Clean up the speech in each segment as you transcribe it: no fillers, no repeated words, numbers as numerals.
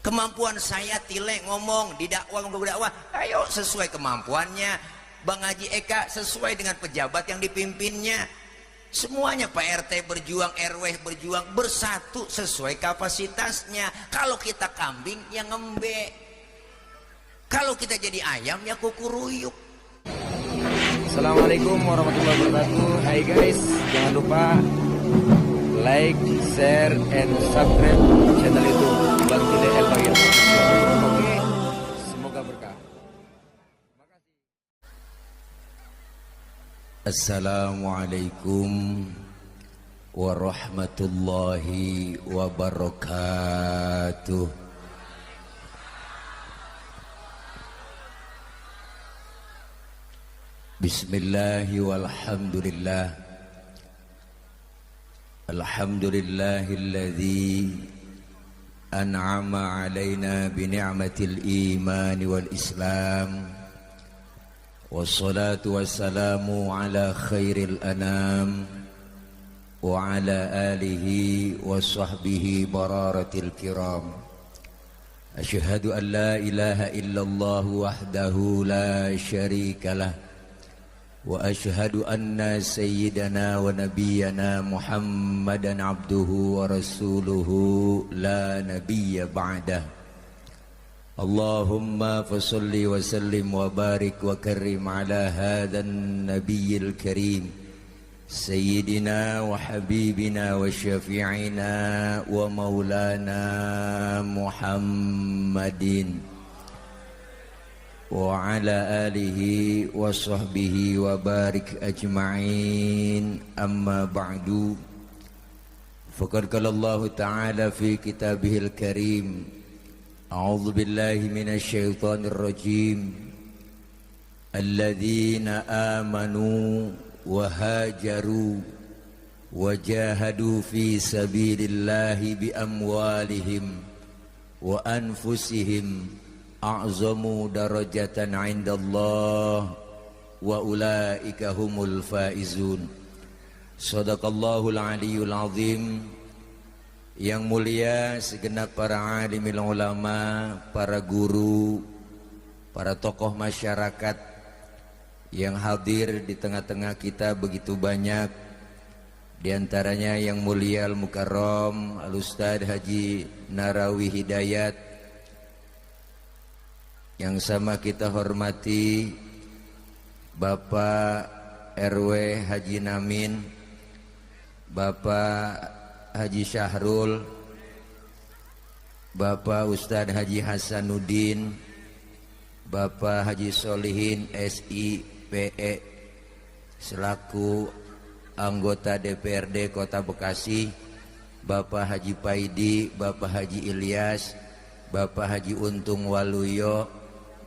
Kemampuan saya tile ngomong di dakwah, ayo sesuai kemampuannya. Bang Haji Eka sesuai dengan pejabat yang dipimpinnya. Semuanya Pak RT berjuang, RW berjuang, bersatu sesuai kapasitasnya. Kalau kita kambing ya ngembe, kalau kita jadi ayam ya kukuruyuk. Assalamualaikum warahmatullahi wabarakatuh. Hai guys, jangan lupa like, share, and subscribe channel YouTube Bang Tile El Bagir. Oke, semoga berkah. Assalamualaikum warahmatullahi wabarakatuh. Bismillahi walhamdulillah. Alhamdulillahilladzi an'ama alaina bi ni'matil iman wal islam. Wassalatu wassalamu ala khairil anam wa ala alihi wa sahbihi bararatil kiram. Asyhadu an la ilaha illallah wahdahu la syarika lah, wa asyhadu anna sayyidana wa nabiyyana Muhammadan abduhu wa rasuluhu la nabiyya ba'dah. Allahumma fasalli wa sallim wa barik wa karrim ala hadhan nabiyyil karim sayyidina wa habibina wa syafi'ina wa maulana Muhammadin wa ala alihi wa sahbihi wa barik ajma'in. Amma ba'du, faqad qala Allah ta'ala fi kitabihil karim, a'udzu billahi minasy syaithanir rajim, alladzina amanu wa hajaru wa jahadu fi sabilillahi bi amwalihim wa anfusihim a'zamu darajatan 'indallah wa ulaika humul faizun. Shadaqallahul aliyyul azim. Yang mulia segenap para alimil ulama, para guru, para tokoh masyarakat yang hadir di tengah-tengah kita begitu banyak. Di antaranya yang mulia Al-Mukarram Al-Ustadz Haji Narawi Hidayat, yang sama kita hormati Bapak RW Haji Namin, Bapak Haji Syahrul, Bapak Ustadz Haji Hasanuddin, Bapak Haji Solihin SIPE selaku anggota DPRD Kota Bekasi, Bapak Haji Paidi, Bapak Haji Ilyas, Bapak Haji Untung Waluyo,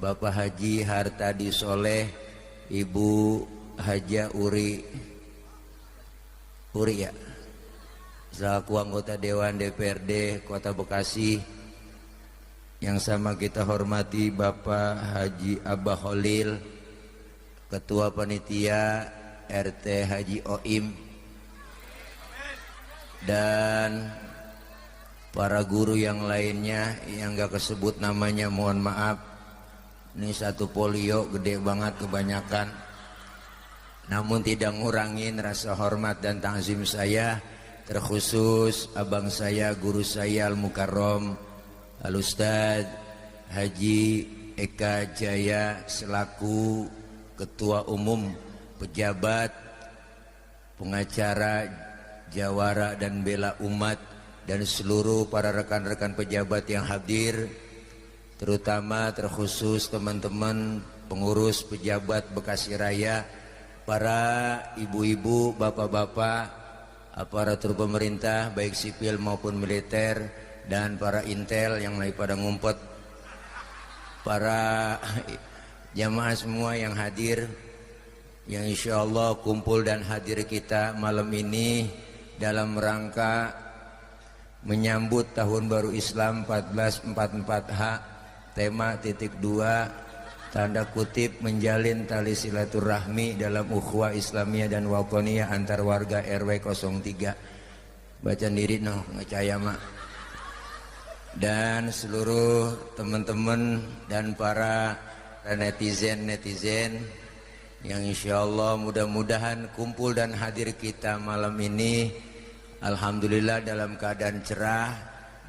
Bapak Haji Hartadi Soleh, Ibu Haja Uri ya, selaku anggota Dewan DPRD Kota Bekasi, yang sama kita hormati Bapak Haji Abah Khalil, Ketua Panitia RT Haji Oim, dan para guru yang lainnya yang gak kesebut namanya, mohon maaf. Ini satu polio gede banget kebanyakan, namun tidak ngurangin rasa hormat dan ta'zim saya, terkhusus abang saya, guru saya Al-Mukarram Al-Ustadz Haji Eka Jaya selaku Ketua Umum Pejabat Pengacara Jawara dan Bela Umat, dan seluruh para rekan-rekan pejabat yang hadir, terutama terkhusus teman-teman pengurus pejabat Bekasi Raya, para ibu-ibu, bapak-bapak, aparatur pemerintah baik sipil maupun militer, dan para intel yang lagi pada ngumpet, para jamaah semua yang hadir, yang insya Allah kumpul dan hadir kita malam ini dalam rangka menyambut tahun baru Islam 1444H, tema titik 2, tanda kutip menjalin tali silaturahmi dalam ukhuwah Islamiyah dan Watoniyah antar warga RW 03. Baca diri no ngecaya mak. dan seluruh teman-teman dan para netizen-netizen yang insyaallah mudah-mudahan kumpul dan hadir kita malam ini. Alhamdulillah dalam keadaan cerah,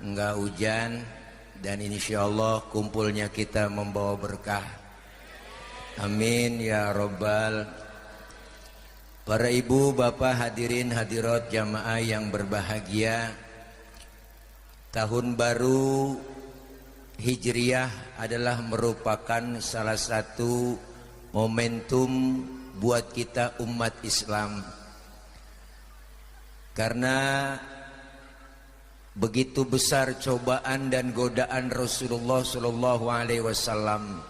enggak hujan, dan insyaallah kumpulnya kita membawa berkah. Amin ya robbal. Para ibu, bapak, hadirin hadirat jamaah yang berbahagia, tahun baru Hijriah adalah merupakan salah satu momentum buat kita umat Islam, karena begitu besar cobaan dan godaan Rasulullah Shallallahu Alaihi Wasallam.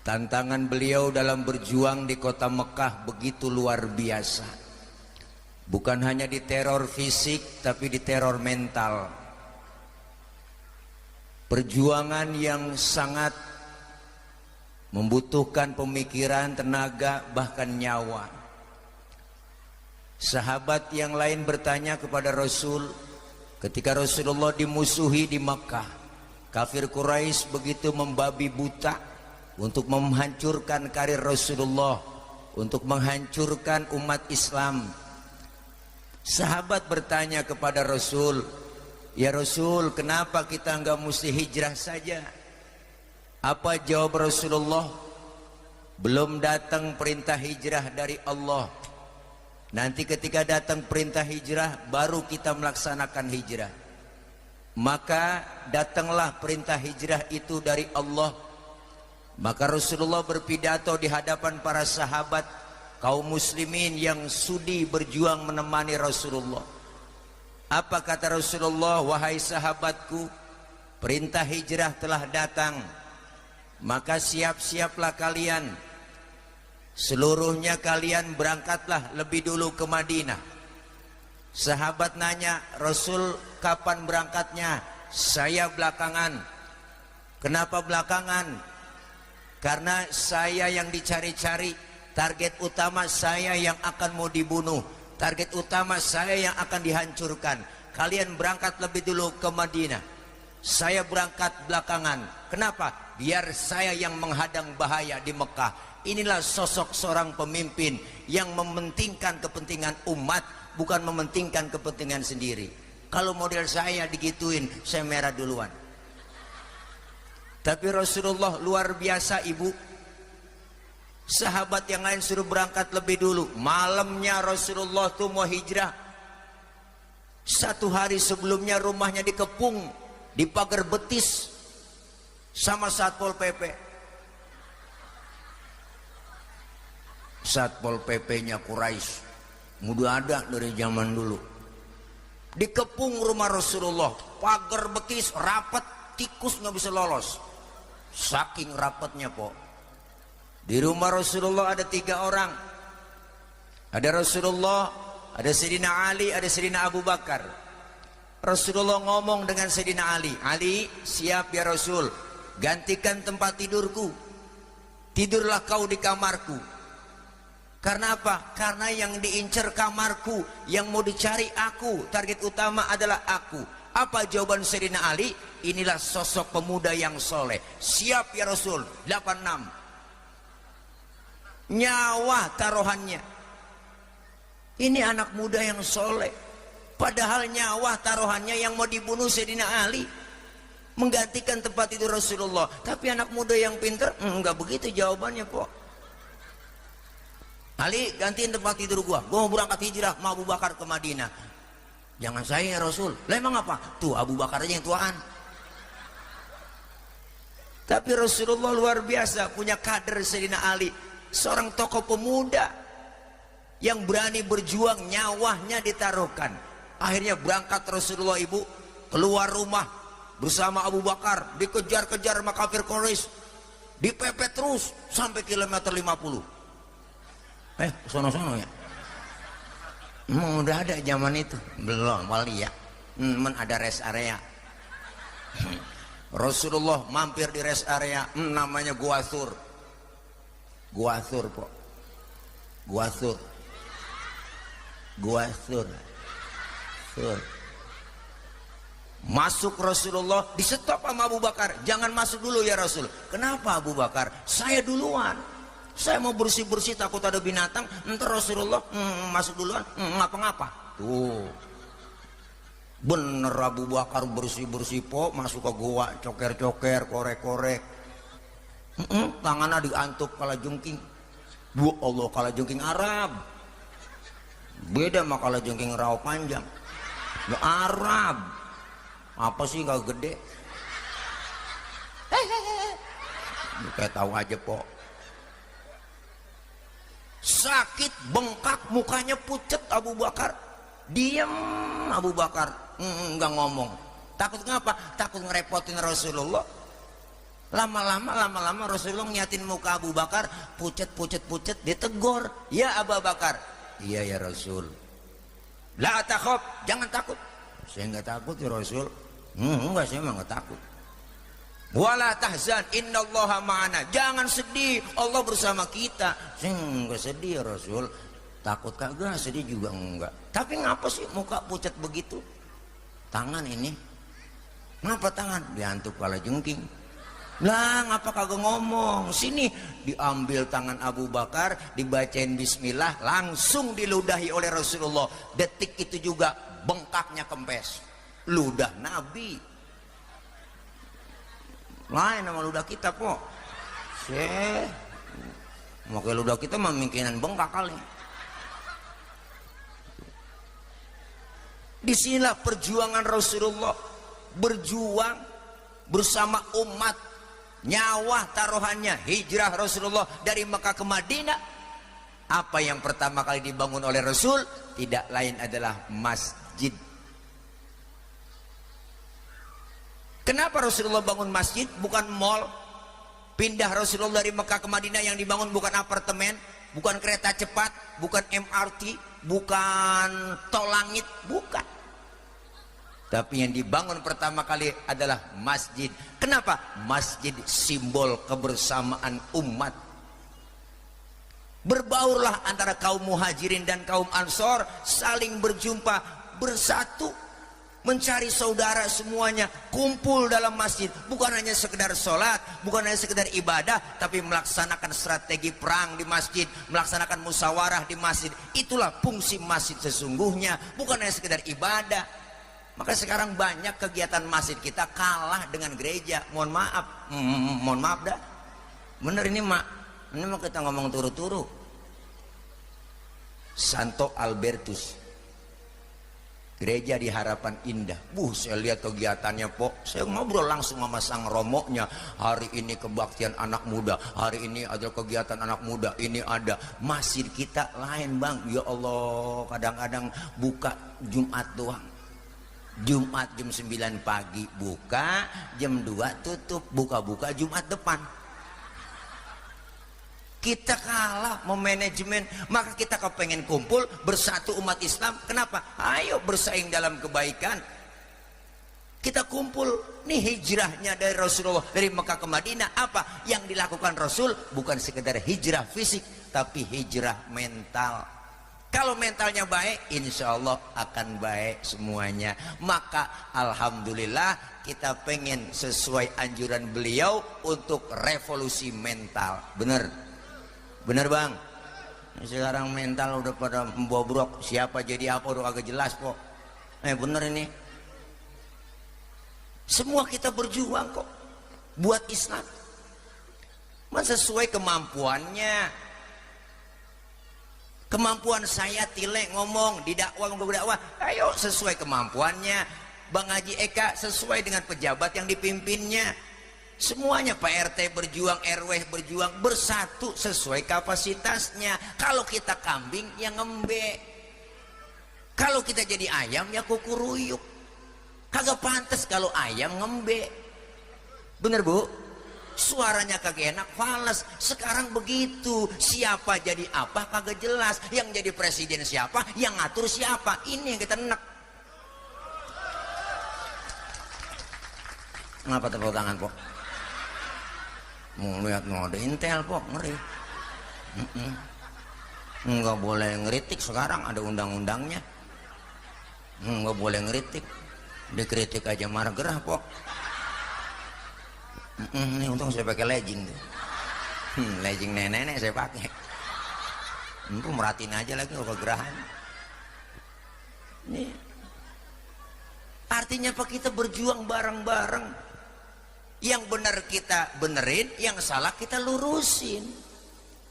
Tantangan beliau dalam berjuang di kota Mekah begitu luar biasa. Bukan hanya di teror fisik, tapi di teror mental. Perjuangan yang sangat membutuhkan pemikiran, tenaga, bahkan nyawa. Sahabat yang lain bertanya kepada Rasul ketika Rasulullah dimusuhi di Mekah. Kafir Quraisy begitu membabi buta untuk menghancurkan karir Rasulullah, untuk menghancurkan umat Islam. Sahabat bertanya kepada Rasul, "Ya Rasul, kenapa kita enggak mesti hijrah saja?" Apa jawab Rasulullah? Belum datang perintah hijrah dari Allah. Nanti ketika datang perintah hijrah, baru kita melaksanakan hijrah. Maka datanglah perintah hijrah itu dari Allah. Maka Rasulullah berpidato di hadapan para sahabat kaum muslimin yang sudi berjuang menemani Rasulullah. Apa kata Rasulullah? "Wahai sahabatku, perintah hijrah telah datang. Maka siap-siaplah kalian. Seluruhnya kalian berangkatlah lebih dulu ke Madinah." Sahabat nanya, "Rasul, kapan berangkatnya?" "Saya belakangan." "Kenapa belakangan?" "Karena saya yang dicari-cari. Target utama saya yang akan mau dibunuh. Target utama saya yang akan dihancurkan. Kalian berangkat lebih dulu ke Madinah. Saya berangkat belakangan. Kenapa? Biar saya yang menghadang bahaya di Mekah." Inilah sosok seorang pemimpin yang mementingkan kepentingan umat, bukan mementingkan kepentingan sendiri. Kalau model saya digituin, saya merah duluan. Tapi Rasulullah luar biasa, ibu. Sahabat yang lain suruh berangkat lebih dulu. Malamnya Rasulullah tuh mau hijrah. Satu hari sebelumnya rumahnya dikepung, di pagar betis sama Satpol PP. Satpol PP-nya Quraisy, mudah ada dari zaman dulu. Dikepung rumah Rasulullah, pagar betis rapat, tikus nggak bisa lolos. Saking rapatnya, po. Di rumah Rasulullah ada 3 orang. Ada Rasulullah, ada Sayyidina Ali, ada Sayyidina Abu Bakar. Rasulullah ngomong dengan Sayyidina Ali, "Ali, siap ya Rasul, gantikan tempat tidurku. Tidurlah kau di kamarku." Karena apa? Karena yang diincar kamarku, yang mau dicari aku, target utama adalah aku. Apa jawaban Sayyidina Ali? Inilah sosok pemuda yang soleh. "Siap ya Rasul." 86 nyawa taruhannya. Ini anak muda yang soleh, padahal nyawa taruhannya yang mau dibunuh Sayyidina Ali, menggantikan tempat tidur Rasulullah. Tapi anak muda yang pintar enggak begitu jawabannya, po. "Ali, gantiin tempat tidur gua mau berangkat hijrah sama Abu Bakar ke Madinah." "Jangan saya ya Rasul." "Lah emang apa?" "Tuh Abu Bakar aja yang tuaan." Tapi Rasulullah luar biasa, punya kader Sayyidina Ali, seorang tokoh pemuda yang berani berjuang, nyawanya ditaruhkan. Akhirnya berangkat Rasulullah, ibu, keluar rumah bersama Abu Bakar, dikejar-kejar sama kafir Quraisy, dipepet terus sampai kilometer 50. Sono-sono ya. Emang udah ada zaman itu? Belum kali ya. Ada rest area. Rasulullah mampir di rest area, namanya Gua Thur. Gua Thur, po. Gua Thur. Gua Thur. Thur. Masuk Rasulullah, di stop sama Abu Bakar, jangan masuk dulu ya Rasul. Kenapa Abu Bakar? Saya duluan, saya mau bersih-bersih takut ada binatang. Ntar Rasulullah masuk duluan, ngapa-ngapa. Tuh bener Abu Bakar bersih-bersih po, masuk ke gua, coker-coker, korek-korek. Tangannya diantuk kala jungking. Bu Allah, kala jungking Arab beda sama kala jungking rawa panjang. Arab apa sih gak gede, kayak tahu aja po. Sakit bengkak, mukanya pucet Abu Bakar, diam Abu Bakar, nggak ngomong. Takut ngapa? Takut ngerepotin Rasulullah. Lama-lama Rasulullah ngiatin muka Abu Bakar, pucet, ditegur, ya Abu Bakar. Iya ya Rasul. La takhaf, jangan takut. Saya nggak takut ya Rasul. Enggak, saya emang nggak takut. Wala tahzan, innallaha ma'ana. Jangan sedih, Allah bersama kita. Saya nggak sedih ya Rasul. Takut kagak, sedih juga enggak. Tapi ngapa sih muka pucat begitu? Tangan ini, ngapa tangan? Diantuk kala jengking. Lah ngapa kagak ngomong? Sini, diambil tangan Abu Bakar, dibacain bismillah, langsung diludahi oleh Rasulullah. Detik itu juga bengkaknya kempes. Ludah Nabi lain sama ludah kita kok. Makanya ludah kita memungkinan bengkak kali. Disinilah perjuangan Rasulullah, berjuang bersama umat, nyawa taruhannya. Hijrah Rasulullah dari Mekah ke Madinah, apa yang pertama kali dibangun oleh Rasul? Tidak lain adalah masjid. Kenapa Rasulullah bangun masjid bukan mall? Pindah Rasulullah dari Mekah ke Madinah, yang dibangun bukan apartemen, bukan kereta cepat, bukan MRT, bukan tol langit, bukan. Tapi yang dibangun pertama kali adalah masjid. Kenapa? Masjid simbol kebersamaan umat. Berbaurlah antara kaum muhajirin dan kaum ansor, saling berjumpa, bersatu, mencari saudara semuanya, kumpul dalam masjid. Bukan hanya sekedar sholat, bukan hanya sekedar ibadah, tapi melaksanakan strategi perang di masjid, melaksanakan musyawarah di masjid. Itulah fungsi masjid sesungguhnya, bukan hanya sekedar ibadah. Maka sekarang banyak kegiatan masjid kita kalah dengan gereja. Mohon maaf dah. Bener ini mak, ini mau kita ngomong turu-turu. Santo Albertus, gereja di Harapan Indah. Saya lihat kegiatannya po. Saya ngobrol langsung sama sang romoknya. Hari ini kebaktian anak muda, hari ini ada kegiatan anak muda, ini ada. Masjid kita lain bang. Ya Allah, kadang-kadang buka Jumat doang. Jumat jam 9 pagi buka, jam 2 tutup. Buka-buka Jumat depan. Kita kalah memanajemen. Maka kita kepengen kumpul bersatu umat Islam. Kenapa? Ayo bersaing dalam kebaikan. Kita kumpul. Nih hijrahnya dari Rasulullah dari Mekah ke Madinah. Apa yang dilakukan Rasul? Bukan sekedar hijrah fisik, tapi hijrah mental. Kalau mentalnya baik, insya Allah akan baik semuanya. Maka alhamdulillah kita pengen sesuai anjuran beliau untuk revolusi mental. Bener bang. Sekarang mental udah pada membobrok, siapa jadi apa udah agak jelas kok. Bener ini. Semua kita berjuang kok buat Islam, sesuai kemampuannya. Kemampuan saya Tile ngomong di dakwah, ayo sesuai kemampuannya. Bang Haji Eka sesuai dengan pejabat yang dipimpinnya. Semuanya Pak RT berjuang, RW berjuang, bersatu sesuai kapasitasnya. Kalau kita kambing ya ngembek, kalau kita jadi ayam ya kukuruyuk. Kagak pantas kalau ayam ngembek. Bener bu? Suaranya kagak enak, fales. Sekarang begitu, siapa jadi apa kagak jelas. Yang jadi presiden siapa, yang ngatur siapa. Ini yang kita enak. Ngapa tepuk tangan po? Mau lihat ada intel po, ngeri. Nggak boleh ngeritik sekarang, ada undang-undangnya. Nggak boleh ngeritik. Dikritik aja marah gerah pok. Ini untung saya pakai legging tuh. Legging nenek-nenek saya pakai. Itu merhatiin aja lagi kalau kegerahan. Nih. Artinya apa? Kita berjuang bareng-bareng. Yang benar kita benerin, yang salah kita lurusin.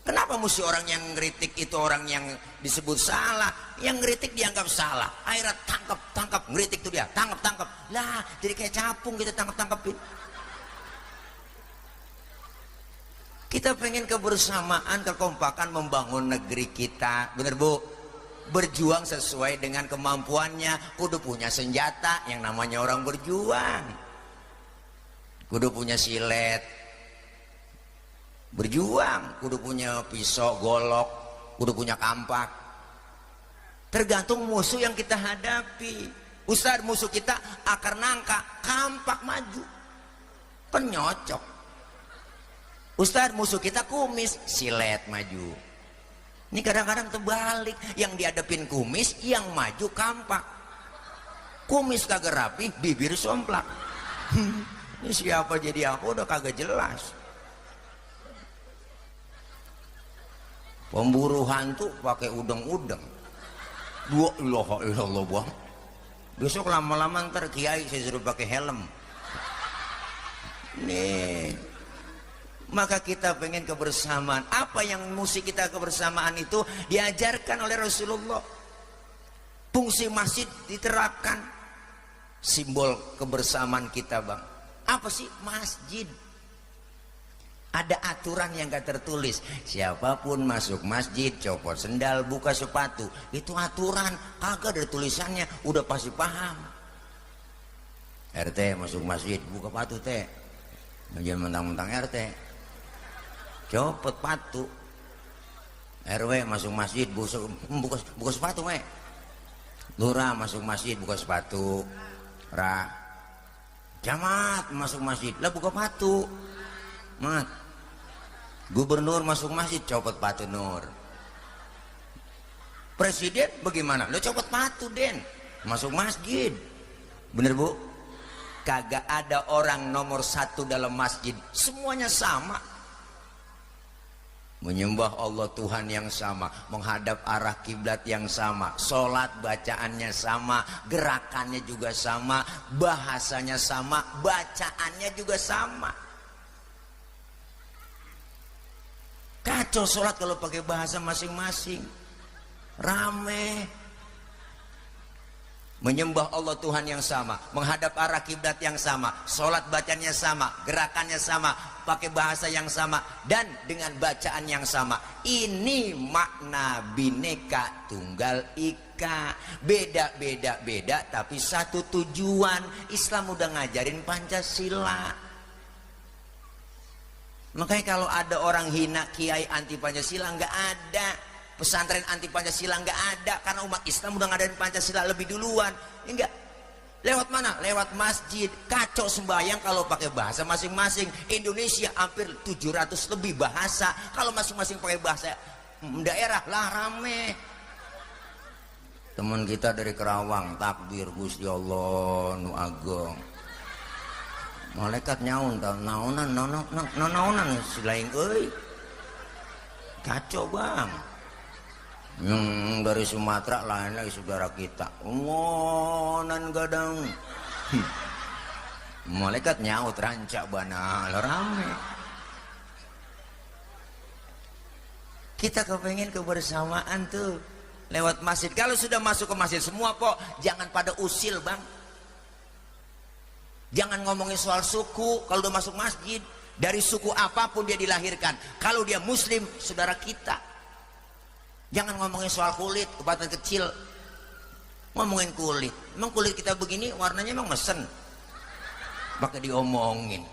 Kenapa mesti orang yang ngeritik itu orang yang disebut salah? Yang ngeritik dianggap salah. Akhirnya tangkap, ngeritik tuh dia, tangkap. Lah, jadi kayak capung kita tangkapin. Kita pengen kebersamaan, kekompakan membangun negeri kita. Bener Bu? Berjuang sesuai dengan kemampuannya. Kudu punya senjata yang namanya orang berjuang. Kudu punya silet. Berjuang. Kudu punya pisau, golok. Kudu punya kampak. Tergantung musuh yang kita hadapi. Ustaz, musuh kita akar nangka, kampak maju. Penyocok. Ustaz, musuh kita kumis, silet maju. Ini kadang-kadang terbalik, yang dihadapin kumis, yang maju kampak. Kumis kagak rapi, bibir somplak. Ini siapa jadi apa udah kagak jelas. Pemburu hantu pakai udeng-udeng. Dua ilaha illallah bang. Besok lama-lama ntar kiai saya suruh pakai helm. Nih. Maka kita pengen kebersamaan. Apa yang mesti kita kebersamaan itu diajarkan oleh Rasulullah. Fungsi masjid diterapkan. Simbol kebersamaan kita bang. Apa sih masjid? Ada aturan yang gak tertulis. Siapapun masuk masjid, copot sendal, buka sepatu. Itu aturan. Kagak ada tulisannya. Udah pasti paham. RT masuk masjid, buka sepatu teh. Jangan mentang-mentang RT. Copot sepatu. RW masuk masjid buka sepatu we. Lurah masuk masjid buka sepatu. Ra. Camat masuk masjid lah buka sepatu. Mat. Gubernur masuk masjid copot sepatu nur. Presiden bagaimana? Lo copot sepatu Den. Masuk masjid. Bener Bu? Kagak ada orang nomor satu dalam masjid. Semuanya sama. Menyembah Allah Tuhan yang sama, menghadap arah kiblat yang sama, sholat bacaannya sama, gerakannya juga sama, bahasanya sama, bacaannya juga sama. Kacau sholat kalau pakai bahasa masing-masing, rame. Menyembah Allah Tuhan yang sama, menghadap arah kiblat yang sama, sholat bacanya sama, gerakannya sama, pakai bahasa yang sama, dan dengan bacaan yang sama. Ini makna Bhinneka Tunggal Ika. Beda tapi satu tujuan. Islam udah ngajarin Pancasila. Makanya kalau ada orang hina kiai anti Pancasila, nggak ada. Pesantren anti Pancasila nggak ada, karena umat Islam udah ngadain Pancasila lebih duluan. Enggak. Lewat mana? Lewat masjid. Kacau sembahyang kalau pakai bahasa masing-masing. Indonesia hampir 700 lebih bahasa. Kalau masing-masing pakai bahasa daerah lah rame. Teman kita dari Kerawang takbir Gusti Allah nu ageng. Malaikat nyaun tau naunan selain euy. Kacau bang. Yang dari Sumatera lain lagi saudara kita ngonan gadang. Malaikat nyaut rancak bana rame. Kita kepengen kebersamaan tuh lewat masjid. Kalau sudah masuk ke masjid semua kok jangan pada usil bang. Jangan ngomongin soal suku kalau udah masuk masjid. Dari suku apapun dia dilahirkan, kalau dia muslim saudara kita. Jangan ngomongin soal kulit, kebatan kecil. Ngomongin kulit. Emang kulit kita begini warnanya emang mesen. Pakai diomongin.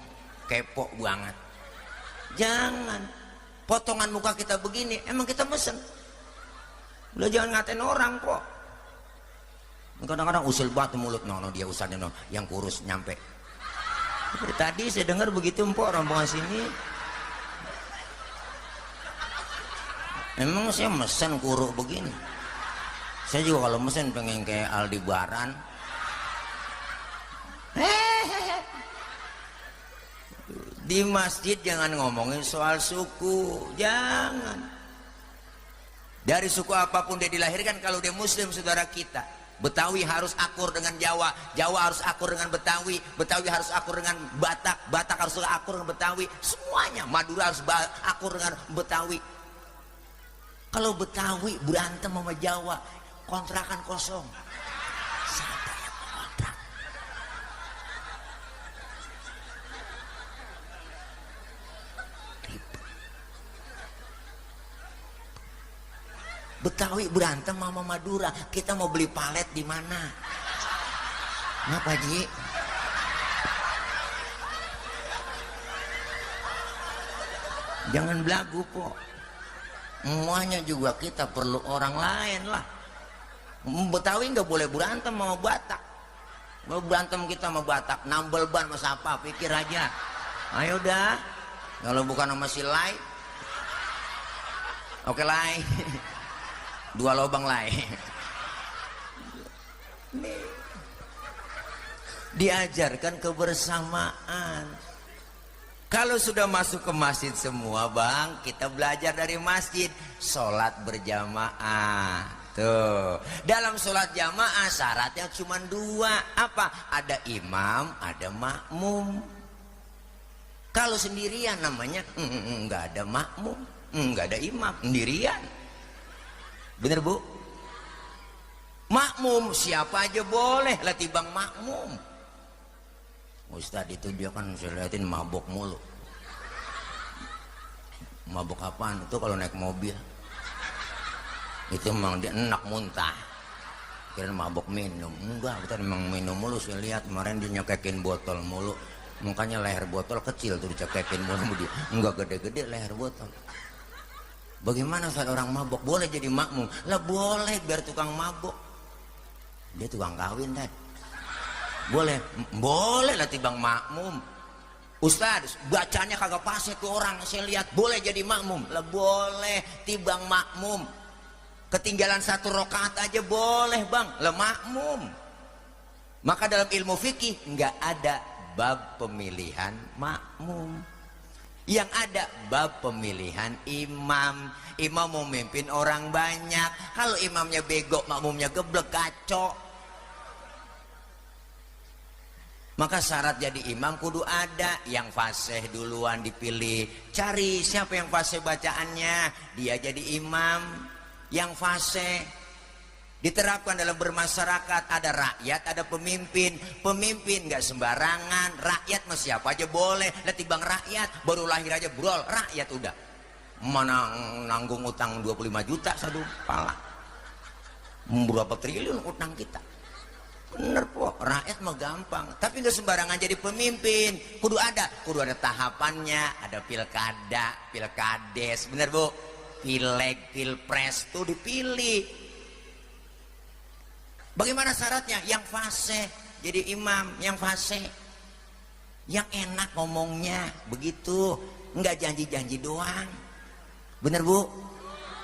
Kepo banget. Jangan. Potongan muka kita begini, emang kita mesen. Udah jangan ngatain orang kok. Kadang-kadang usil batu mulut. No, dia usahanya no. Yang kurus nyampe. Tadi saya dengar begitu empok rombongan sini. Emang saya mesen kuruk begini. Saya juga kalau mesen pengen kayak Aldebaran. Di masjid jangan ngomongin soal suku, jangan. Dari suku apapun dia dilahirkan, kalau dia muslim saudara kita. Betawi harus akur dengan Jawa, Jawa harus akur dengan Betawi, Betawi harus akur dengan Batak, Batak harus akur dengan Betawi, semuanya. Madura harus akur dengan Betawi. Kalau Betawi berantem sama Jawa, kontrakan kosong. Siapa yang kontrak? Betawi berantem sama Madura, kita mau beli palet di mana? Ngapa Ji? Jangan belagu po. Semuanya juga kita perlu orang lain lah. Betawi nggak boleh berantem sama Batak. Mau berantem kita sama Batak, nambel ban sama siapa? Pikir aja. Ayo dah. Kalau bukan sama si Lai. Oke Lai. Dua lobang Lai. Diajarkan kebersamaan. Kalau sudah masuk ke masjid semua bang, kita belajar dari masjid. Sholat berjamaah. Tuh. Dalam sholat jamaah syaratnya cuma dua. Apa? Ada imam, ada makmum. Kalau sendirian namanya nggak ada makmum, nggak ada imam, sendirian. Bener bu? Makmum siapa aja boleh lah tibang makmum. Ustadz itu dia kan saya liatin mabok mulu. Mabok apaan? Itu kalau naik mobil itu memang dia enak muntah. Kira mabok minum. Enggak, kita memang minum mulu. Saya lihat kemarin dia nyokekin botol mulu. Makanya leher botol kecil tuh dicekekin mulu dia. Enggak gede-gede leher botol. Bagaimana saat orang mabok boleh jadi makmum? Lah boleh biar tukang mabok. Dia tukang kawin kan. Boleh, boleh lah tibang makmum. Ustaz, bacanya kagak pas tuh orang, saya lihat boleh jadi makmum. Lah boleh tibang makmum. Ketinggalan 1 rakaat aja boleh bang, lah makmum. Maka dalam ilmu fikih nggak ada bab pemilihan makmum. Yang ada bab pemilihan imam. Imam mau memimpin orang banyak. Kalau imamnya bego, makmumnya geblek, kacau. Maka syarat jadi imam kudu ada. Yang fasih duluan dipilih. Cari siapa yang fasih bacaannya, dia jadi imam. Yang fasih diterapkan dalam bermasyarakat. Ada rakyat, ada pemimpin. Pemimpin nggak sembarangan. Rakyat mah siapa aja boleh. Lihat tibang rakyat baru lahir aja brol, rakyat udah mana nanggung utang 25 juta satu pala. Berapa triliun utang kita. Bener po, rakyat mah gampang. Tapi nggak sembarangan jadi pemimpin. Kudu ada tahapannya. Ada pilkada, pilkades, bener bu. Pileg, pilpres tuh dipilih. Bagaimana syaratnya? Yang fasih jadi imam, yang fasih, yang enak ngomongnya, begitu, nggak janji-janji doang, bener bu?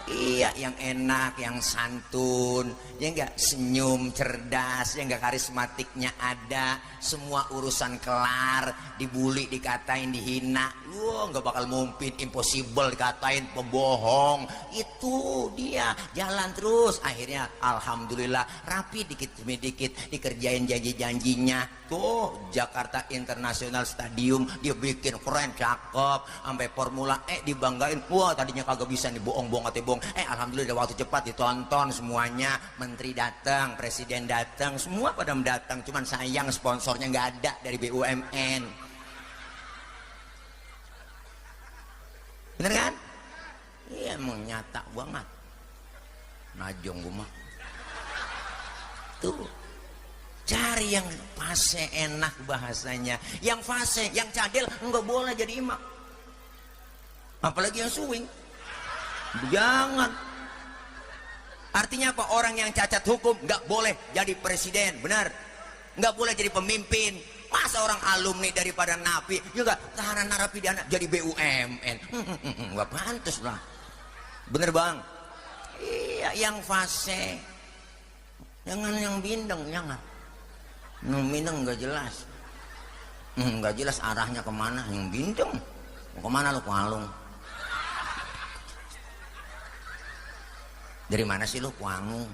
Iya, yang enak, yang santun, ya enggak, senyum, cerdas, ya enggak, karismatiknya ada, semua urusan kelar, dibully, dikatain, dihina, wah enggak bakal mumpit, impossible dikatain, pembohong, itu dia, jalan terus, akhirnya alhamdulillah rapi dikit demi dikit, dikerjain janji-janjinya, tuh Jakarta International Stadium dia bikin keren, cakep, sampai Formula E dibanggain, wah tadinya kagak bisa nih, bohong-bohong atau bohong. Alhamdulillah waktu cepat ditonton semuanya, menteri datang, presiden datang, semua pada datang, cuman sayang sponsornya nggak ada dari BUMN. Bener kan? Iya emang nyata banget. Najong gua mah. Tuh cari yang fase enak bahasanya, yang fase, yang cadel nggak boleh jadi imam, apalagi yang swing. Jangan. Artinya apa? Orang yang cacat hukum nggak boleh jadi presiden, benar? Nggak boleh jadi pemimpin. Masa orang alumni daripada napi juga tahanan narapidana jadi BUMN? Nggak pantas lah, bener bang? Iya, yang fase, jangan yang bindeng, jangan. Yang bindeng nggak jelas. Nggak jelas arahnya kemana, yang bintang. Mau kemana lu, Kualung? Dari mana sih lu, Kuangung?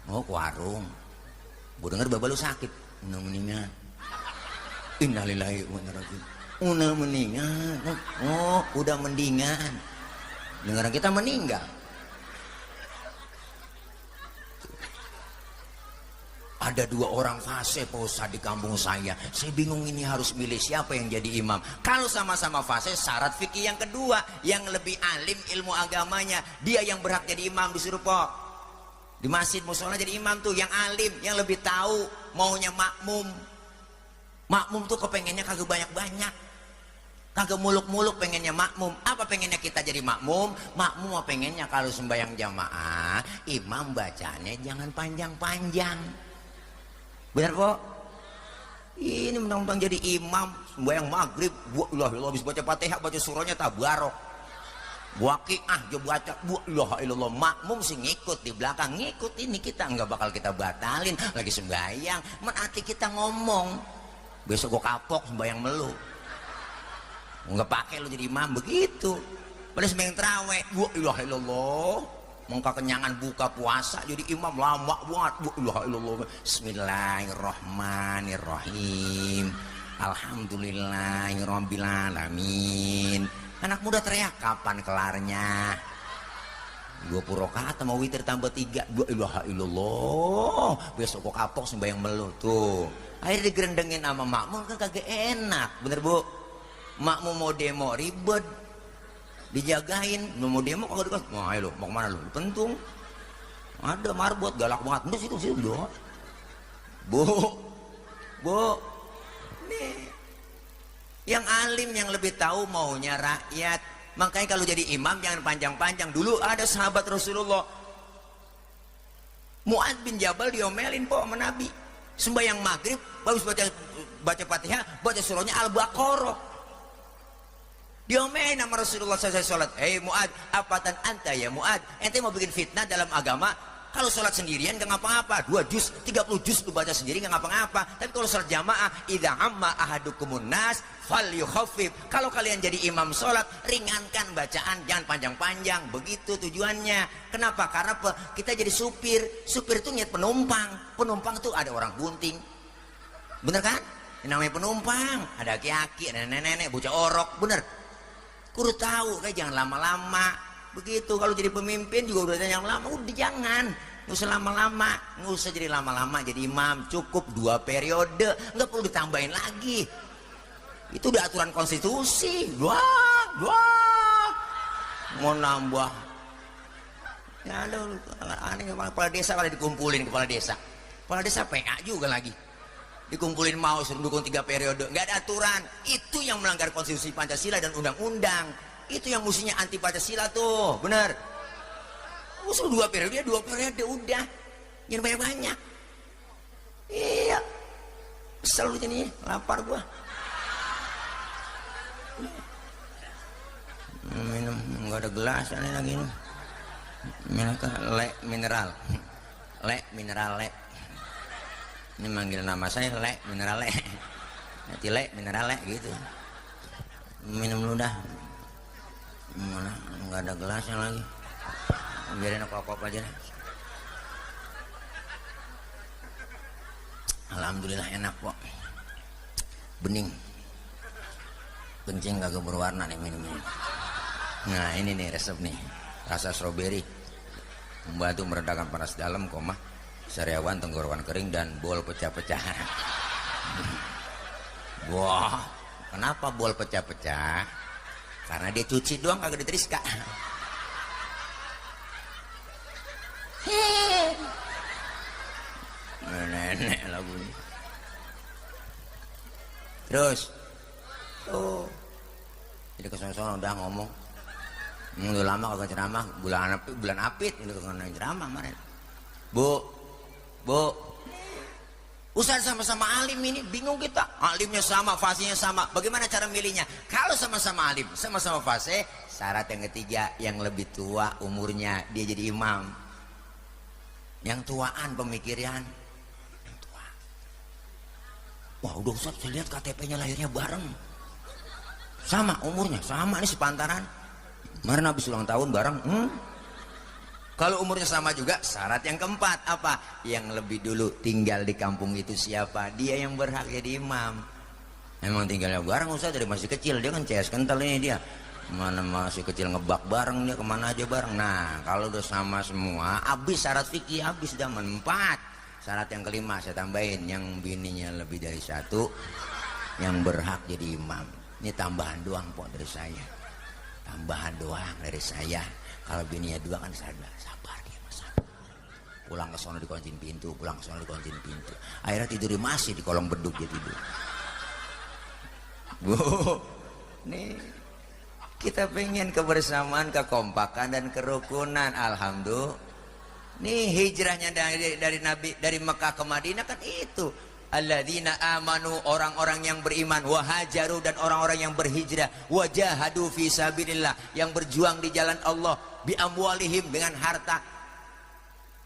Oh, ke warung. Gue denger baba lu sakit. Udah meninggal. Innalillahi wa inna ilaihi raji'un. Udah meninggal. Oh, udah mendingan. Dengaran kita meninggal. Ada 2 orang fase Pak Ustadz di kampung saya. Saya bingung ini harus milih siapa yang jadi imam. Kalau sama-sama fase, syarat fikih yang kedua, yang lebih alim ilmu agamanya, dia yang berhak jadi imam disuruh Pak. Di masjid musola jadi imam tuh yang alim, yang lebih tahu maunya makmum. Makmum tuh kepengennya kagak banyak-banyak, kagak muluk-muluk, pengennya makmum. Apa pengennya kita jadi makmum? Makmum pengennya kalau sembahyang jamaah, imam bacanya jangan panjang-panjang. Benar kok? Ini mentang-mentang jadi imam sembahyang maghrib, Allah habis baca Fatihah, baca surahnya tabarok. Waqiah dia baca, Allah, makmum sih ngikut di belakang, ngikut ini kita nggak bakal kita batalin lagi sembahyang. Berarti kita ngomong, besok gua kapok sembahyang melu. Nggak pakai lu jadi imam begitu. Pada sembahyang tarawih, Allah, mengka kenyangan buka puasa jadi imam lama banget. Bismillahirrahmanirrahim. Alhamdulillahirabbil alamin. Anak muda teriak, kapan kelarnya? 20 rakaat sama witir tambah 3. Allah. Besok kok kapok sembahyang melu tuh. Akhirnya digerendengin sama makmum kan kagak enak. Bener Bu? Makmum mau demo ribet. Dijagain, mau demo kagak dikasih. Wah, ayo lo, mau kemana lo? Pentung. Ada marbot galak banget. Udah situ doang. Bu. Nih. Yang alim yang lebih tahu maunya rakyat. Makanya kalau jadi imam jangan panjang-panjang. Dulu ada sahabat Rasulullah, Mu'ad bin Jabal diomelin po sama Nabi. Sembahyang maghrib, bagus baca Fatihah, baca surahnya Al-Baqarah. Diomelin sama Rasulullah SAW. Hei Mu'ad, apatan anta ya Mu'ad? Ente mau bikin fitnah dalam agama? Kalau sholat sendirian gak ngapa-ngapa, 2 juz, 30 juz lu baca sendiri gak ngapa-ngapa. Tapi kalau sholat jamaah, idza amma ahadukumun nas falyukhaffif. Kalau kalian jadi imam sholat, ringankan bacaan, jangan panjang-panjang. Begitu tujuannya. Kenapa? Karena kita jadi supir. Supir itu niat penumpang. Penumpang tuh ada orang bunting, bener kan? Yang namanya penumpang, ada aki-aki, ada nenek-nenek, bocah orok, bener. Kudu tahu, kayak jangan lama-lama. Begitu kalau jadi pemimpin juga udah yang lama, udah jangan. Nggak usah lama-lama, nggak usah jadi lama-lama jadi imam. Cukup 2 periode, nggak perlu ditambahin lagi. Itu udah aturan konstitusi. Wah, mau nambah. Ya ada aneh, kepala desa pada dikumpulin, kepala desa PA juga lagi. Dikumpulin mau suruh dukung 3 periode, nggak ada aturan. Itu yang melanggar konstitusi Pancasila dan undang-undang. Itu yang musuhnya anti Pancasila tuh, bener. Usul 2 periode udah, jangan banyak-banyak. Iya, kesel lu jadi, lapar gua. Minum, nggak ada gelas aneh lagi nih. Mineral. Ini manggil nama saya mineral. Nanti mineral gitu. Minum dulu dah. Mana? Nggak ada gelasnya lagi. Biarin aku apa aja dah. Alhamdulillah enak kok. Bening. Kencing kagak berwarna nih minum ini. Nah ini nih resep nih. Rasa stroberi. Membantu meredakan panas dalam, sariawan, tenggorokan kering, dan bol pecah-pecah. Wah, kenapa bol pecah-pecah? Karena dia cuci doang, kagak diteriska. Nenek lagunya. Terus, jadi kesana-sana udah ngomong. Udah lama kagak ceramah, bulan apit itu kagak ceramah kemarin. Bu, Ustaz sama-sama alim ini, bingung kita. Alimnya sama, fasenya sama. Bagaimana cara milihnya? Kalau sama-sama alim, sama-sama fase, syarat yang ketiga, yang lebih tua umurnya, dia jadi imam. Yang tuaan pemikiran, yang tua. Wah udah Ustaz, saya lihat KTP-nya lahirnya bareng. Sama umurnya, sama nih sepantaran. Kemarin habis ulang tahun bareng. Kalau umurnya sama juga, syarat yang keempat apa? Yang lebih dulu tinggal di kampung itu siapa? Dia yang berhak jadi imam. Emang tinggalnya bareng Ustaz dari masih kecil, dia kan CS kental ini dia. Mana masih kecil ngebak bareng, dia kemana aja bareng. Nah kalau udah sama semua, habis syarat fikih, habis zaman 4. Syarat yang kelima saya tambahin, yang bininya lebih dari 1, yang berhak jadi imam. Ini tambahan doang Pok dari saya. Tambahan doang dari saya. Kalau bininya 2 kan sabar dia sabar. Pulang ke sono dikuncin pintu, pulang ke sono dikuncin pintu. Akhirnya tidur masih di kolong beduk dia tidur. Bu, nih kita pengen kebersamaan, kekompakan dan kerukunan. Alhamdulillah. Nih hijrahnya dari Nabi dari Mekah ke Madinah kan itu. Alladzina amanu, orang-orang yang beriman, wahajaru, dan orang-orang yang berhijrah, wajahadu fi sabilillah, yang berjuang di jalan Allah, bi amwalihim, dengan harta.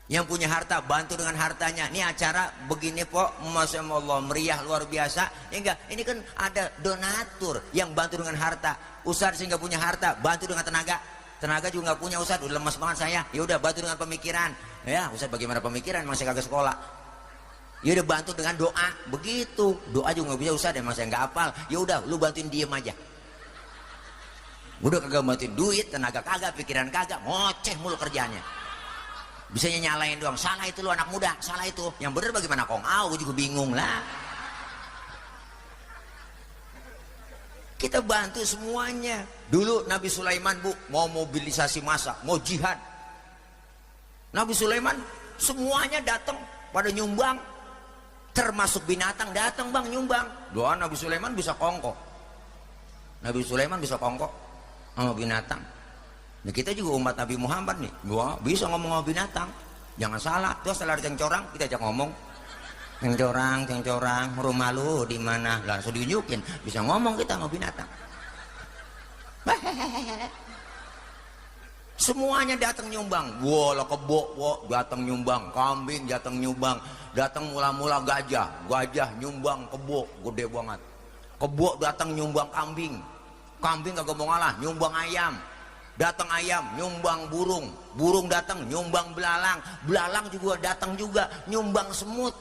Yang punya harta bantu dengan hartanya. Ini acara begini Pok, Masya Allah meriah luar biasa. Ya enggak, ini kan ada donatur yang bantu dengan harta. Ustaz sehingga punya harta, bantu dengan tenaga. Tenaga juga nggak punya Ustaz, udah lemas banget saya. Ya udah bantu dengan pemikiran. Ya Ustaz bagaimana pemikiran? Emang saya kagak sekolah. Ya udah bantu dengan doa. Begitu. Doa juga nggak bisa Ustaz, emang saya nggak hafal. Ya udah lu bantuin diem aja. Udah kagak bantuin duit, tenaga kagak, pikiran kagak, ngoceh mulu kerjanya. Bisanya nyalain doang. Salah itu lu anak muda, salah itu. Yang bener bagaimana kong? Gue juga bingung lah. Kita bantu semuanya. Dulu Nabi Sulaiman Bu mau mobilisasi massa, mau jihad. Nabi Sulaiman semuanya datang pada nyumbang, termasuk binatang datang Bang nyumbang. Doa Nabi Sulaiman bisa kongko. Nabi Sulaiman bisa kongko sama binatang. Nah kita juga umat Nabi Muhammad nih, gua bisa ngomong sama binatang. Jangan salah, terus setelah cengcorang kita ajak ngomong. Cengcorang, rumah lu di mana? Langsung diunjukin, bisa ngomong kita sama binatang. Semuanya datang nyumbang. Wala kebo datang nyumbang, kambing datang nyumbang, datang mula-mula gajah nyumbang kebo gede banget. Kebo datang nyumbang kambing kagak mau ngalah nyumbang ayam. Datang ayam nyumbang burung datang nyumbang belalang juga datang juga nyumbang semut.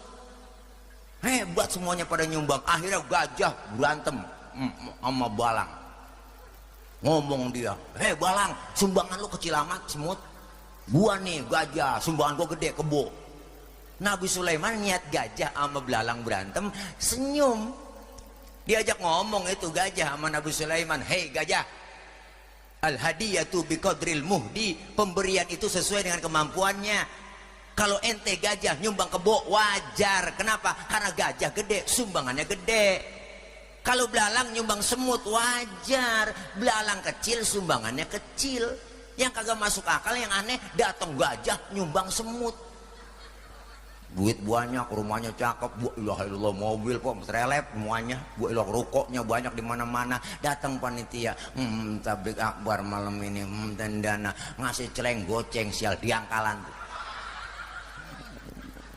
Hebat semuanya pada nyumbang. Akhirnya gajah berantem sama balang. Ngomong dia, balang, sumbangan lu kecil amat semut. Gua nih gajah, sumbangan gua gede kebo. Nabi Sulaiman niat gajah sama belalang berantem, senyum. Diajak ngomong itu gajah sama Nabi Sulaiman, hei gajah, al hadiyatu biqadril muhdi, pemberian itu sesuai dengan kemampuannya. Kalau ente gajah nyumbang kebo wajar. Kenapa? Karena gajah gede, sumbangannya gede. Kalau belalang nyumbang semut wajar. Belalang kecil, sumbangannya kecil. Yang kagak masuk akal, yang aneh, datang gajah nyumbang semut. Duit banyak, rumahnya cakep, bu ilah ilah mobil kok serelep semuanya, bu ilah rokoknya banyak di mana-mana. Datang panitia, tablik akbar malam ini, dan dana ngasih celeng goceng sial diangkalan.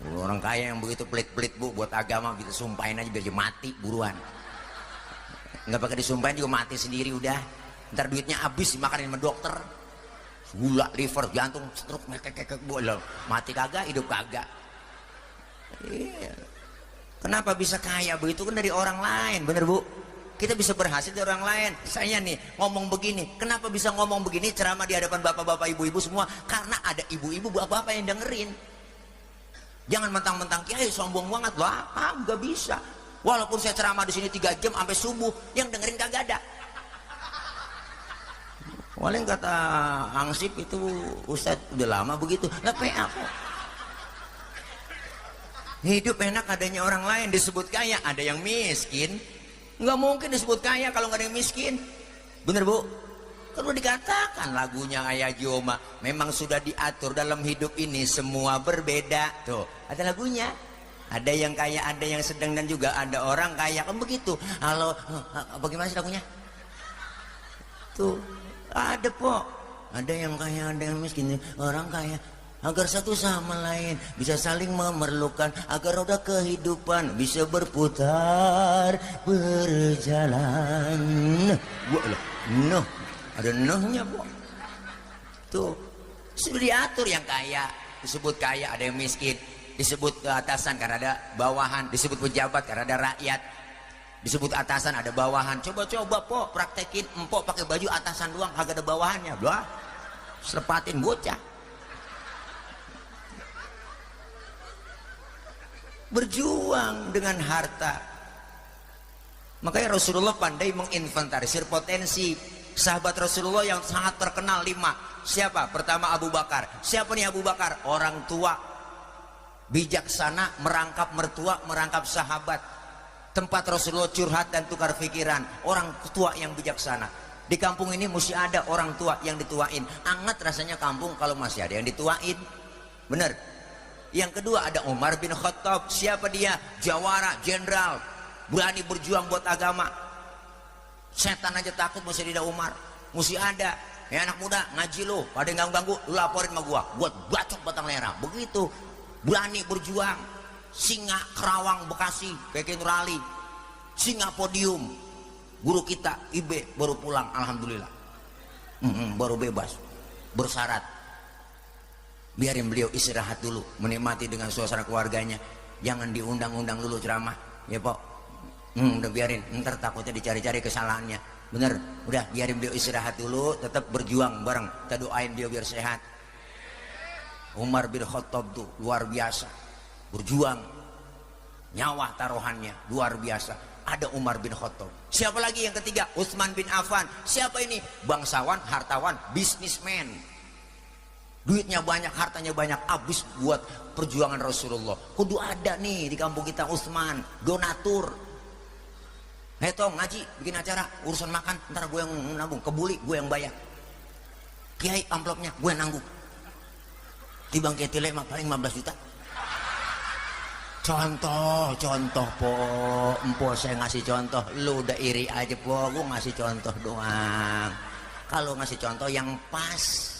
Orang kaya yang begitu pelit-pelit Bu buat agama gitu, sumpahin aja biar dia mati buruan. Nggak pakai disumpahin juga mati sendiri udah. Ntar duitnya habis dimakanin sama dokter. Gula, liver, jantung, stroke, mati kagak, hidup kagak. Iya. Kenapa bisa kaya begitu? Kan dari orang lain, bener Bu? Kita bisa berhasil dari orang lain. Saya nih ngomong begini, kenapa bisa ngomong begini ceramah di hadapan bapak-bapak, ibu-ibu semua? Karena ada ibu-ibu, bapak-bapak yang dengerin. Jangan mentang-mentang kiai sombong banget loh, nggak bisa. Walaupun saya ceramah di sini 3 jam sampai subuh, yang dengerin kagak ada. Paling kata Angsip itu Ustadz udah lama begitu. Lah PA kok. Hidup enak adanya orang lain, disebut kaya, ada yang miskin. Nggak mungkin disebut kaya kalau nggak ada yang miskin. Bener Bu? Kalau dikatakan lagunya Ayah Joma, memang sudah diatur dalam hidup ini semua berbeda. Tuh, ada lagunya. Ada yang kaya, ada yang sedang, dan juga ada orang kaya. Kan begitu. Halo, bagaimana sih lagunya? Tuh, ada Pok. Ada yang kaya, ada yang miskin. Orang kaya. agar satu sama lain bisa saling memerlukan, agar roda kehidupan bisa berputar, berjalan. Noh, ada nohnya, Bu. Tuh, sudah diatur. Yang kaya disebut kaya, ada yang miskin disebut atasan karena ada bawahan, disebut pejabat karena ada rakyat, disebut atasan ada bawahan. Coba-coba po praktekin, empok pakai baju atasan doang kagak ada bawahannya, lah selepatin bocah. Berjuang dengan harta. Makanya Rasulullah pandai menginventarisir potensi. Sahabat Rasulullah yang sangat terkenal 5. Siapa? Pertama Abu Bakar. Siapa nih Abu Bakar? Orang tua, bijaksana, merangkap mertua, merangkap sahabat. Tempat Rasulullah curhat dan tukar pikiran. Orang tua yang bijaksana. Di kampung ini mesti ada orang tua yang dituain. Anget rasanya kampung kalau masih ada yang dituain. Bener. Yang kedua ada Umar bin Khattab. Siapa dia? Jawara, jenderal, berani berjuang buat agama. Setan aja takut mesti ada Umar. Mesti ada. Ya anak muda ngaji lo, pada ganggu-ganggu, lu laporin sama gua bacok batang lera. Begitu. Berani berjuang. Singa Kerawang Bekasi, Keke Nurali. Singa Podium. Guru kita Ibe baru pulang, alhamdulillah. Baru bebas. Bersyarat. Biarin beliau istirahat dulu, menikmati dengan suasana keluarganya. Jangan diundang-undang dulu ceramah, ya Pok. Udah biarin, ntar takutnya dicari-cari kesalahannya. Bener, udah biarin beliau istirahat dulu, tetap berjuang bareng. Kita doain dia biar sehat. Umar bin Khattab tuh luar biasa, berjuang, nyawa taruhannya luar biasa. Ada Umar bin Khattab. Siapa lagi yang ketiga? Utsman bin Affan. Siapa ini? Bangsawan, hartawan, bisnismen. Duitnya banyak, hartanya banyak, habis buat perjuangan Rasulullah. Kudu ada nih di kampung kita Utsman, donatur. Tong ngaji, bikin acara, urusan makan, ntar gue yang nanggung. Kebuli, gue yang bayar. Kiai amplopnya, gue yang nanggung. Tibang ketile mah paling 15 juta. Contoh po, empo saya ngasih contoh. Lu udah iri aja po, gue ngasih contoh doang. Kalau ngasih contoh yang pas.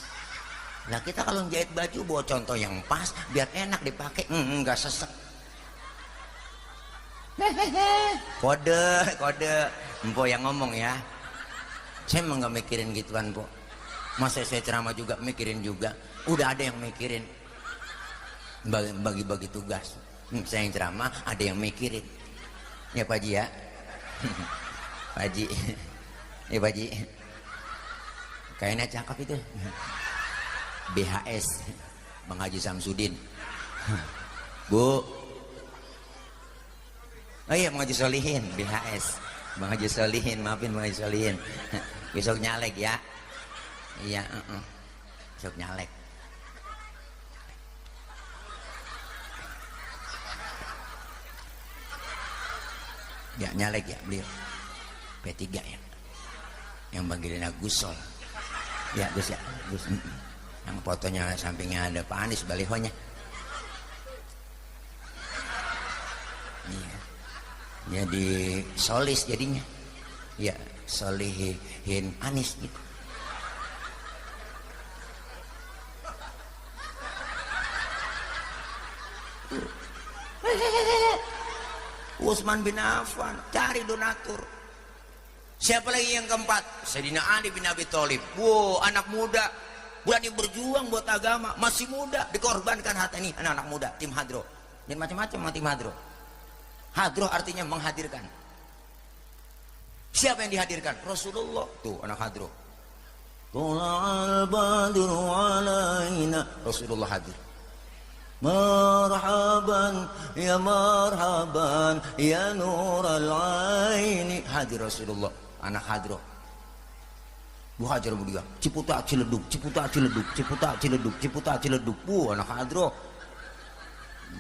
Nah kita kalau jahit baju bawa contoh yang pas biar enak dipakai, nggak sesek. Kode empo yang ngomong ya. Saya emang nggak mikirin gituan po. Masa saya ceramah juga mikirin juga. Udah ada yang mikirin. Bagi-bagi tugas. Saya yang ceramah ada yang mikirin. Ya Pak Haji ya. Pak Haji. Ya Pak Haji. Kayaknya cakep itu. BHS Bang Haji Samsudin. Bu. Oh iya Bang Haji Solihin, BHS Bang Haji Solihin, maafin Bang Haji Solihin. Besok nyalek ya. Iya, besok nyalek. Ya nyalek ya beliau. P3 ya. Yang panggilin Gus Sol. Ya Gus ya, Gus. Yang fotonya sampingnya ada Pak Anies balihonya. Iya. Jadi solis jadinya. Ya, Solihin Anies gitu. Utsman bin Affan, cari donatur. Siapa lagi yang keempat? Sayyidina Ali bin Abi Thalib. Wow, anak muda berani berjuang buat agama, masih muda, dikorbankan harta ini. Anak-anak muda, tim Hadro. Dan macam-macam sama tim Hadro. Hadro artinya menghadirkan. Siapa yang dihadirkan? Rasulullah. Tuh anak Hadro. Tula'al badru alaina. Rasulullah hadir. Marhaban ya marhaban ya nural aini. Hadir Rasulullah. Anak Hadro. Bu Hajar Budia, Ciputa Ciledug, Ciputa Ciledug, Ciputa Ciledug, Ciputa Ciledug. Bu anak Hadro.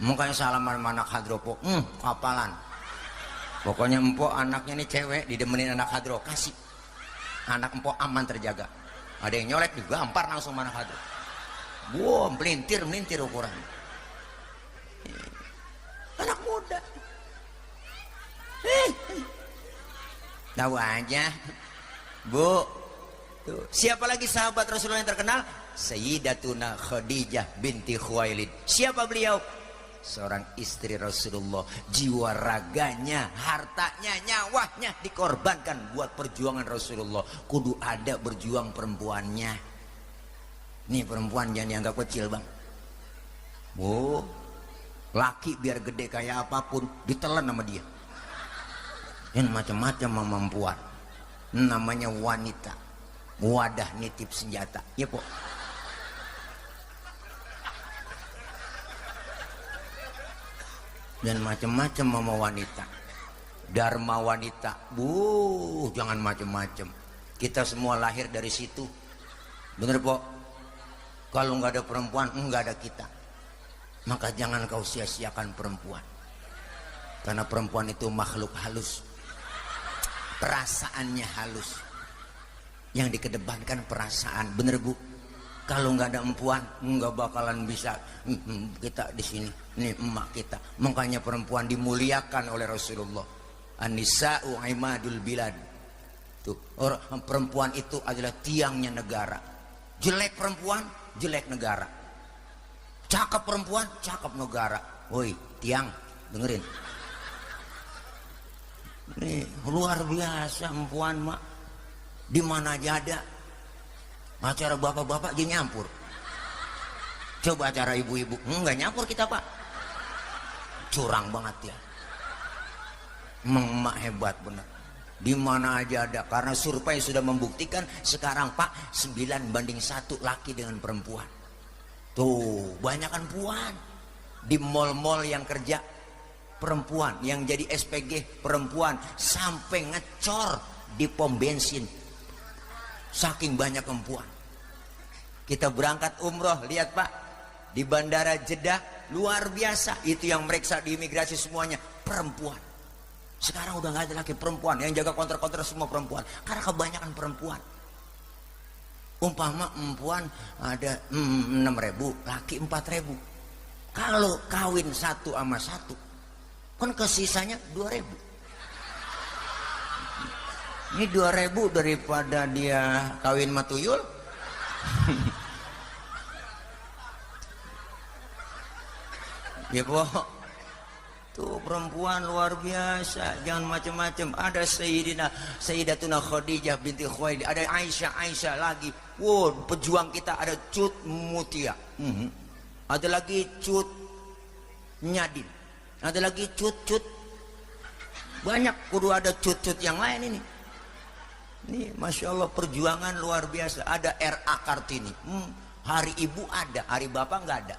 Makanya salaman sama anak Hadro po. Kapalan. Pokoknya empok anaknya nih cewek didemenin anak Hadro, kasih. Anak empok aman terjaga. Ada yang nyolek juga gampar langsung sama anak Hadro. Wow, melintir ukuran. Anak muda. Tahu aja. Bu, Tuh. Siapa lagi sahabat Rasulullah yang terkenal? Sayyidatuna Khadijah binti Khuwailid. Siapa beliau? Seorang istri Rasulullah. Jiwa raganya, hartanya, nyawanya dikorbankan buat perjuangan Rasulullah. Kudu ada berjuang perempuannya. Nih perempuan jangan dianggap kecil bang. Oh, laki biar gede kayak apapun ditelan sama dia. Dan macam-macam kemampuan. Namanya wanita. Wadah nitip senjata. Ya po. Dan macam-macam mama wanita. Dharma wanita. Jangan macam-macam. Kita semua lahir dari situ. Bener po? Kalau nggak ada perempuan, nggak ada kita. Maka jangan kau sia-siakan perempuan. Karena perempuan itu makhluk halus. Perasaannya halus. Yang dikedepankan perasaan. Bener bu? Kalau nggak ada empuan, nggak bakalan bisa kita di sini. Ini emak kita. Makanya perempuan dimuliakan oleh Rasulullah. An-nisa'u imadul bilad. Tuh, perempuan itu adalah tiangnya negara. Jelek perempuan, jelek negara. Cakep perempuan, cakep negara. Woi, tiang, dengerin. Ini luar biasa perempuan mak. Di mana aja ada. Acara bapak-bapak dia nyampur. Coba acara ibu-ibu, enggak nyampur kita pak. Curang banget ya. Emak hebat bener. Di mana aja ada. Karena survei sudah membuktikan sekarang pak 9:1 laki dengan perempuan. Tuh banyakan puan. Di mal-mal yang kerja perempuan, yang jadi SPG perempuan, sampai ngecor di pom bensin. Saking banyak perempuan. Kita berangkat umroh, lihat pak, di bandara Jeddah luar biasa. Itu yang meriksa di imigrasi semuanya perempuan. Sekarang udah nggak ada lagi perempuan. Yang jaga konter-konter semua perempuan. Karena kebanyakan perempuan. Umpama perempuan ada 6.000, laki 4.000. Kalau kawin satu sama satu, kan kesisanya 2.000. Ini 2.000 daripada dia kawin matuyul. Ya po. Tuh perempuan luar biasa. Jangan macam-macam. Ada Sayyidatuna Khadijah binti Khuwailid. Ada Aisyah lagi. Wow, pejuang kita ada Cut Mutia. Ada lagi Cut Nyadin. Ada lagi Cut. Banyak kudu ada Cut yang lain ini. Ini Masya Allah perjuangan luar biasa. Ada R.A. Kartini. Hari ibu ada, hari bapak nggak ada.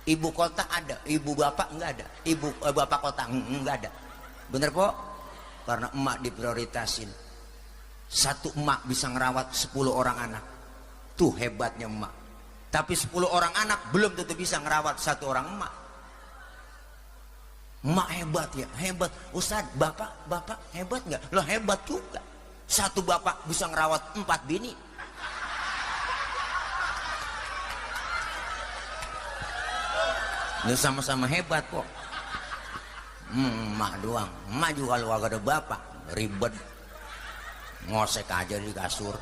Ibu kota ada, ibu bapak nggak ada. Bapak kota nggak ada. Bener po? Karena emak diprioritasin. Satu emak bisa ngerawat 10 orang anak. Tuh hebatnya emak. Tapi 10 orang anak belum tentu bisa ngerawat satu orang emak. Emak hebat ya, hebat. Ustadz, bapak hebat nggak? Loh hebat juga. Satu bapak bisa ngerawat 4 bini. Ini sama-sama hebat kok. Emak doang. Emak juga kalau gak ada bapak ribet. Ngosek aja di kasur.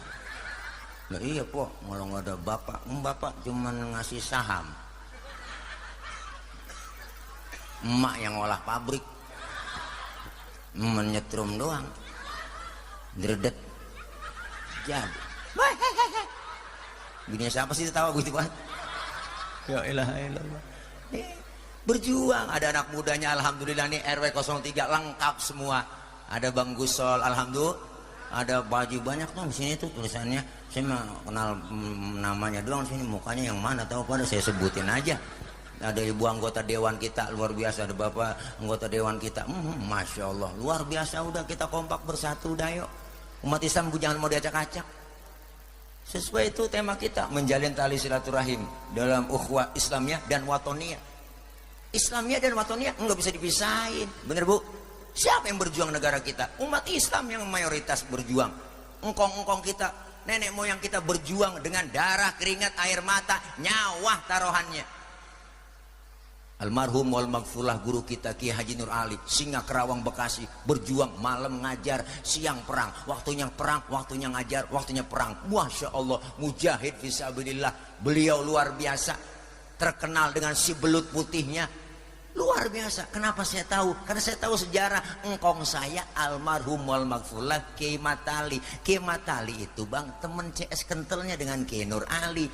Nah iya po, kalau gak ada bapak cuma ngasih saham. Emak yang olah pabrik. Menyetrum doang. Dredet jadi bini siapa sih tahu gitu kan. Ya ilaha illallah. Berjuang. Ada anak mudanya alhamdulillah nih RW 03 lengkap semua. Ada Bang Gusol alhamdulillah. Ada baju banyak tuh di sini tuh tulisannya. Saya mah kenal namanya doang, sini mukanya yang mana tahu pada saya sebutin aja. Ada ibu anggota dewan kita luar biasa, ada bapak anggota dewan kita. Masya Allah luar biasa. Udah kita kompak bersatu dah yuk. Umat Islam jangan mau diacak-acak. Sesuai itu tema kita, menjalin tali silaturahim dalam ukhuwah Islamiyah dan Watoniyah. Islamiyah dan Watoniyah enggak bisa dipisahin. Bener bu? Siapa yang berjuang negara kita? Umat Islam yang mayoritas berjuang. Engkong-engkong kita, nenek moyang kita berjuang dengan darah, keringat, air mata, nyawa taruhannya. Almarhum wal maghfurlah guru kita Kiai Haji Nur Ali, Singa Kerawang Bekasi, berjuang malam ngajar, siang perang, waktunya ngajar, waktunya perang. Masya Allah, mujahid fisabilillah. Beliau luar biasa, terkenal dengan si belut putihnya, luar biasa. Kenapa saya tahu? Karena saya tahu sejarah engkong saya almarhum wal maghfurlah Kiai Matali. Kiai Matali itu bang temen CS kentalnya dengan Kiai Nur Ali,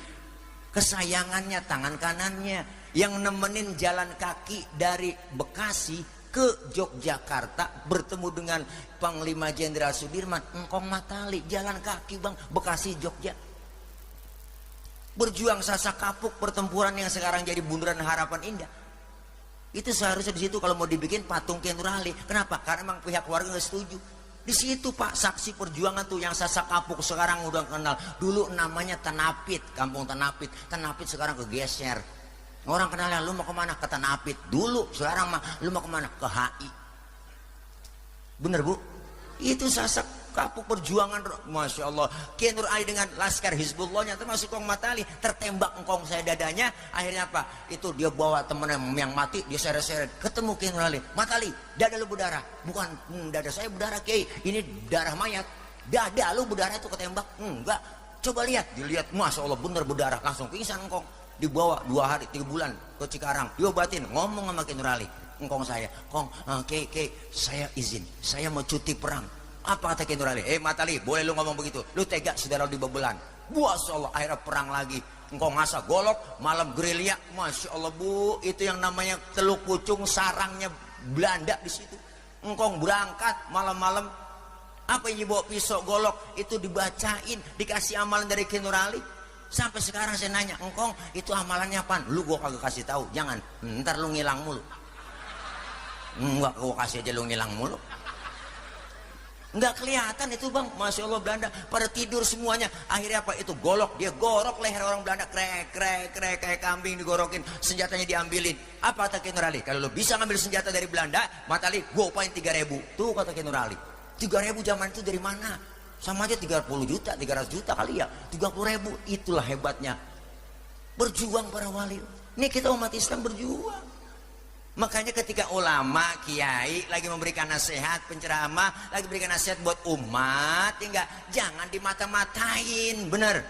kesayangannya, tangan kanannya, yang nemenin jalan kaki dari Bekasi ke Yogyakarta bertemu dengan Panglima Jenderal Sudirman. Engkong Matali jalan kaki bang, Bekasi Jogja, berjuang sasak kapuk pertempuran yang sekarang jadi bundaran Harapan Indah. Itu seharusnya di situ kalau mau dibikin patung Kiai Nur Ali. Kenapa? Karena memang pihak keluarga nggak setuju. Di situ Pak, saksi perjuangan tuh yang sasak kapuk sekarang udah kenal. Dulu namanya Tanapit, kampung Tanapit. Tanapit sekarang kegeser. Orang kenalnya, lu mau kemana? Ke Tanapit. Dulu, sekarang mah lu mau kemana? Ke HI. Bener Bu? Itu sasak kapuk perjuangan. Masya Allah. Kiai Nur Ali dengan laskar Hizbullahnya, termasuk Kong Matali, tertembak engkong saya dadanya. Akhirnya apa? Itu dia bawa temennya yang mati, dia seret-seret ketemu Kiai Nur Ali. Matali, dada lu berdarah. Bukan dada saya berdarah Kiai, ini darah mayat. Dada lu berdarah itu ketembak. Enggak, coba lihat. Dilihat, Masya Allah bener berdarah. Langsung pingsan engkong. Dibawa 2 hari 3 bulan ke Cikarang, diobatin. Ngomong sama Kiai Nur Ali, engkong saya, Kong, Kiai, saya izin, saya mau cuti perang. Apa kata Kiai Nur Ali? Matali, boleh lu ngomong begitu? Lu tega saudara lu dibebelan. Masya Allah, akhirnya perang lagi. Engkau ngasah golok, malam gerilya. Masya Allah Bu, itu yang namanya Teluk Pucung, sarangnya Belanda di situ. Engkau berangkat malam-malam, apa yang dibawa pisau golok, itu dibacain, dikasih amalan dari Kiai Nur Ali. Sampai sekarang saya nanya, engkong itu amalannya apaan? Lu gua kagak kasih tahu, jangan. Ntar lu ngilang mulu. Enggak, gua kasih aja lu ngilang mulu. Enggak kelihatan itu bang. Masya Allah, Belanda pada tidur semuanya. Akhirnya apa? Itu golok, dia gorok leher orang Belanda, krek kayak kambing digorokin, senjatanya diambilin. Apa kata Kiai Nur Ali? Kalau lu bisa ngambil senjata dari Belanda, Matali, gua upain 3.000. Tuh kata Kiai Nur Ali. 3.000 zaman itu dari mana? Sama aja 30 juta, 300 juta kali ya. 30.000, itulah hebatnya berjuang para wali. Ini kita umat Islam berjuang. Makanya ketika ulama, kiai lagi memberikan nasihat, penceramah, lagi berikan nasihat buat umat, ya enggak, jangan dimata-matain, bener.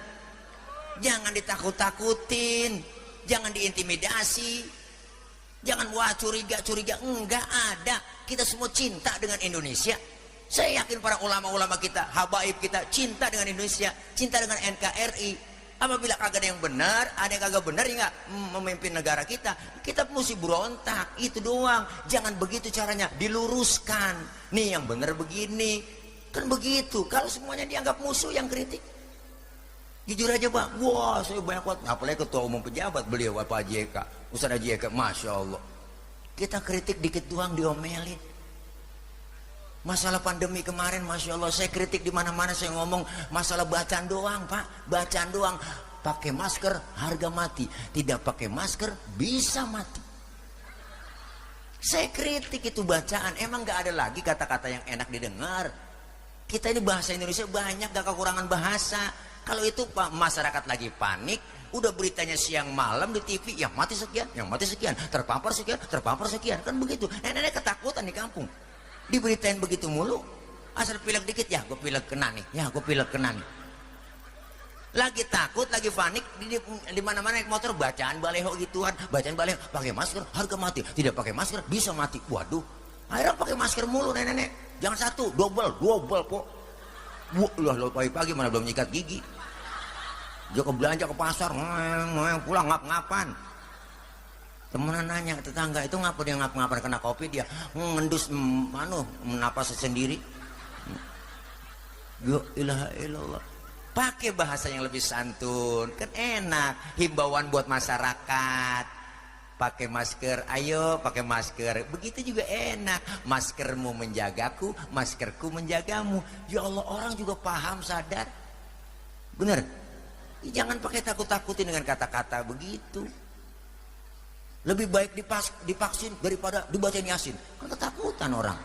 Jangan ditakut-takutin, jangan diintimidasi, jangan wah curiga, enggak ada. Kita semua cinta dengan Indonesia. Saya yakin para ulama-ulama kita, habaib kita cinta dengan Indonesia, cinta dengan NKRI. Apabila kagak ada yang benar, ada yang kagak benar, ya nggak memimpin negara kita, kita mesti berontak, itu doang. Jangan begitu caranya, diluruskan. Nih yang benar begini, kan begitu. Kalau semuanya dianggap musuh yang kritik, jujur aja Pak, wah saya banyak banget. Apalagi ketua umum pejabat beliau Pak JK, Ustaz JK, Masya Allah. Kita kritik dikit doang diomelin. Masalah pandemi kemarin, Masya Allah, saya kritik di mana-mana, saya ngomong masalah bacaan doang Pak, bacaan doang. Pakai masker harga mati, tidak pakai masker bisa mati. Saya kritik itu bacaan. Emang gak ada lagi kata-kata yang enak didengar. Kita ini bahasa Indonesia banyak, gak kekurangan bahasa. Kalau itu Pak, masyarakat lagi panik, udah beritanya siang malam di TV, yang mati sekian, terpapar sekian, kan begitu. Nenek-nenek ketakutan di kampung, diberitain begitu mulu. Asal pilek dikit, ya gue pilek kena nih, lagi takut, lagi panik, di mana-mana naik motor bacaan baleho gituan, pakai masker harga mati, tidak pakai masker bisa mati. Waduh, akhirnya pakai masker mulu nenek-nenek. Jangan satu, double kok. Lo pagi-pagi mana belum nyikat gigi, dia ke belanja ke pasar, pulang ngap-ngapan. Temenan nanya tetangga, itu ngapa dia ngap-ngapan, kena kopi dia ngendus menapas sendiri. Ya ilaha illallah. Pakai bahasa yang lebih santun, kan enak. Himbauan buat masyarakat, pakai masker, ayo pakai masker. Begitu juga enak. Maskermu menjagaku, maskerku menjagamu. Ya Allah, orang juga paham, sadar. Bener. Jangan pakai takut-takutin dengan kata-kata begitu. Lebih baik divaksin daripada dibacain Yasin, kan ketakutan orang.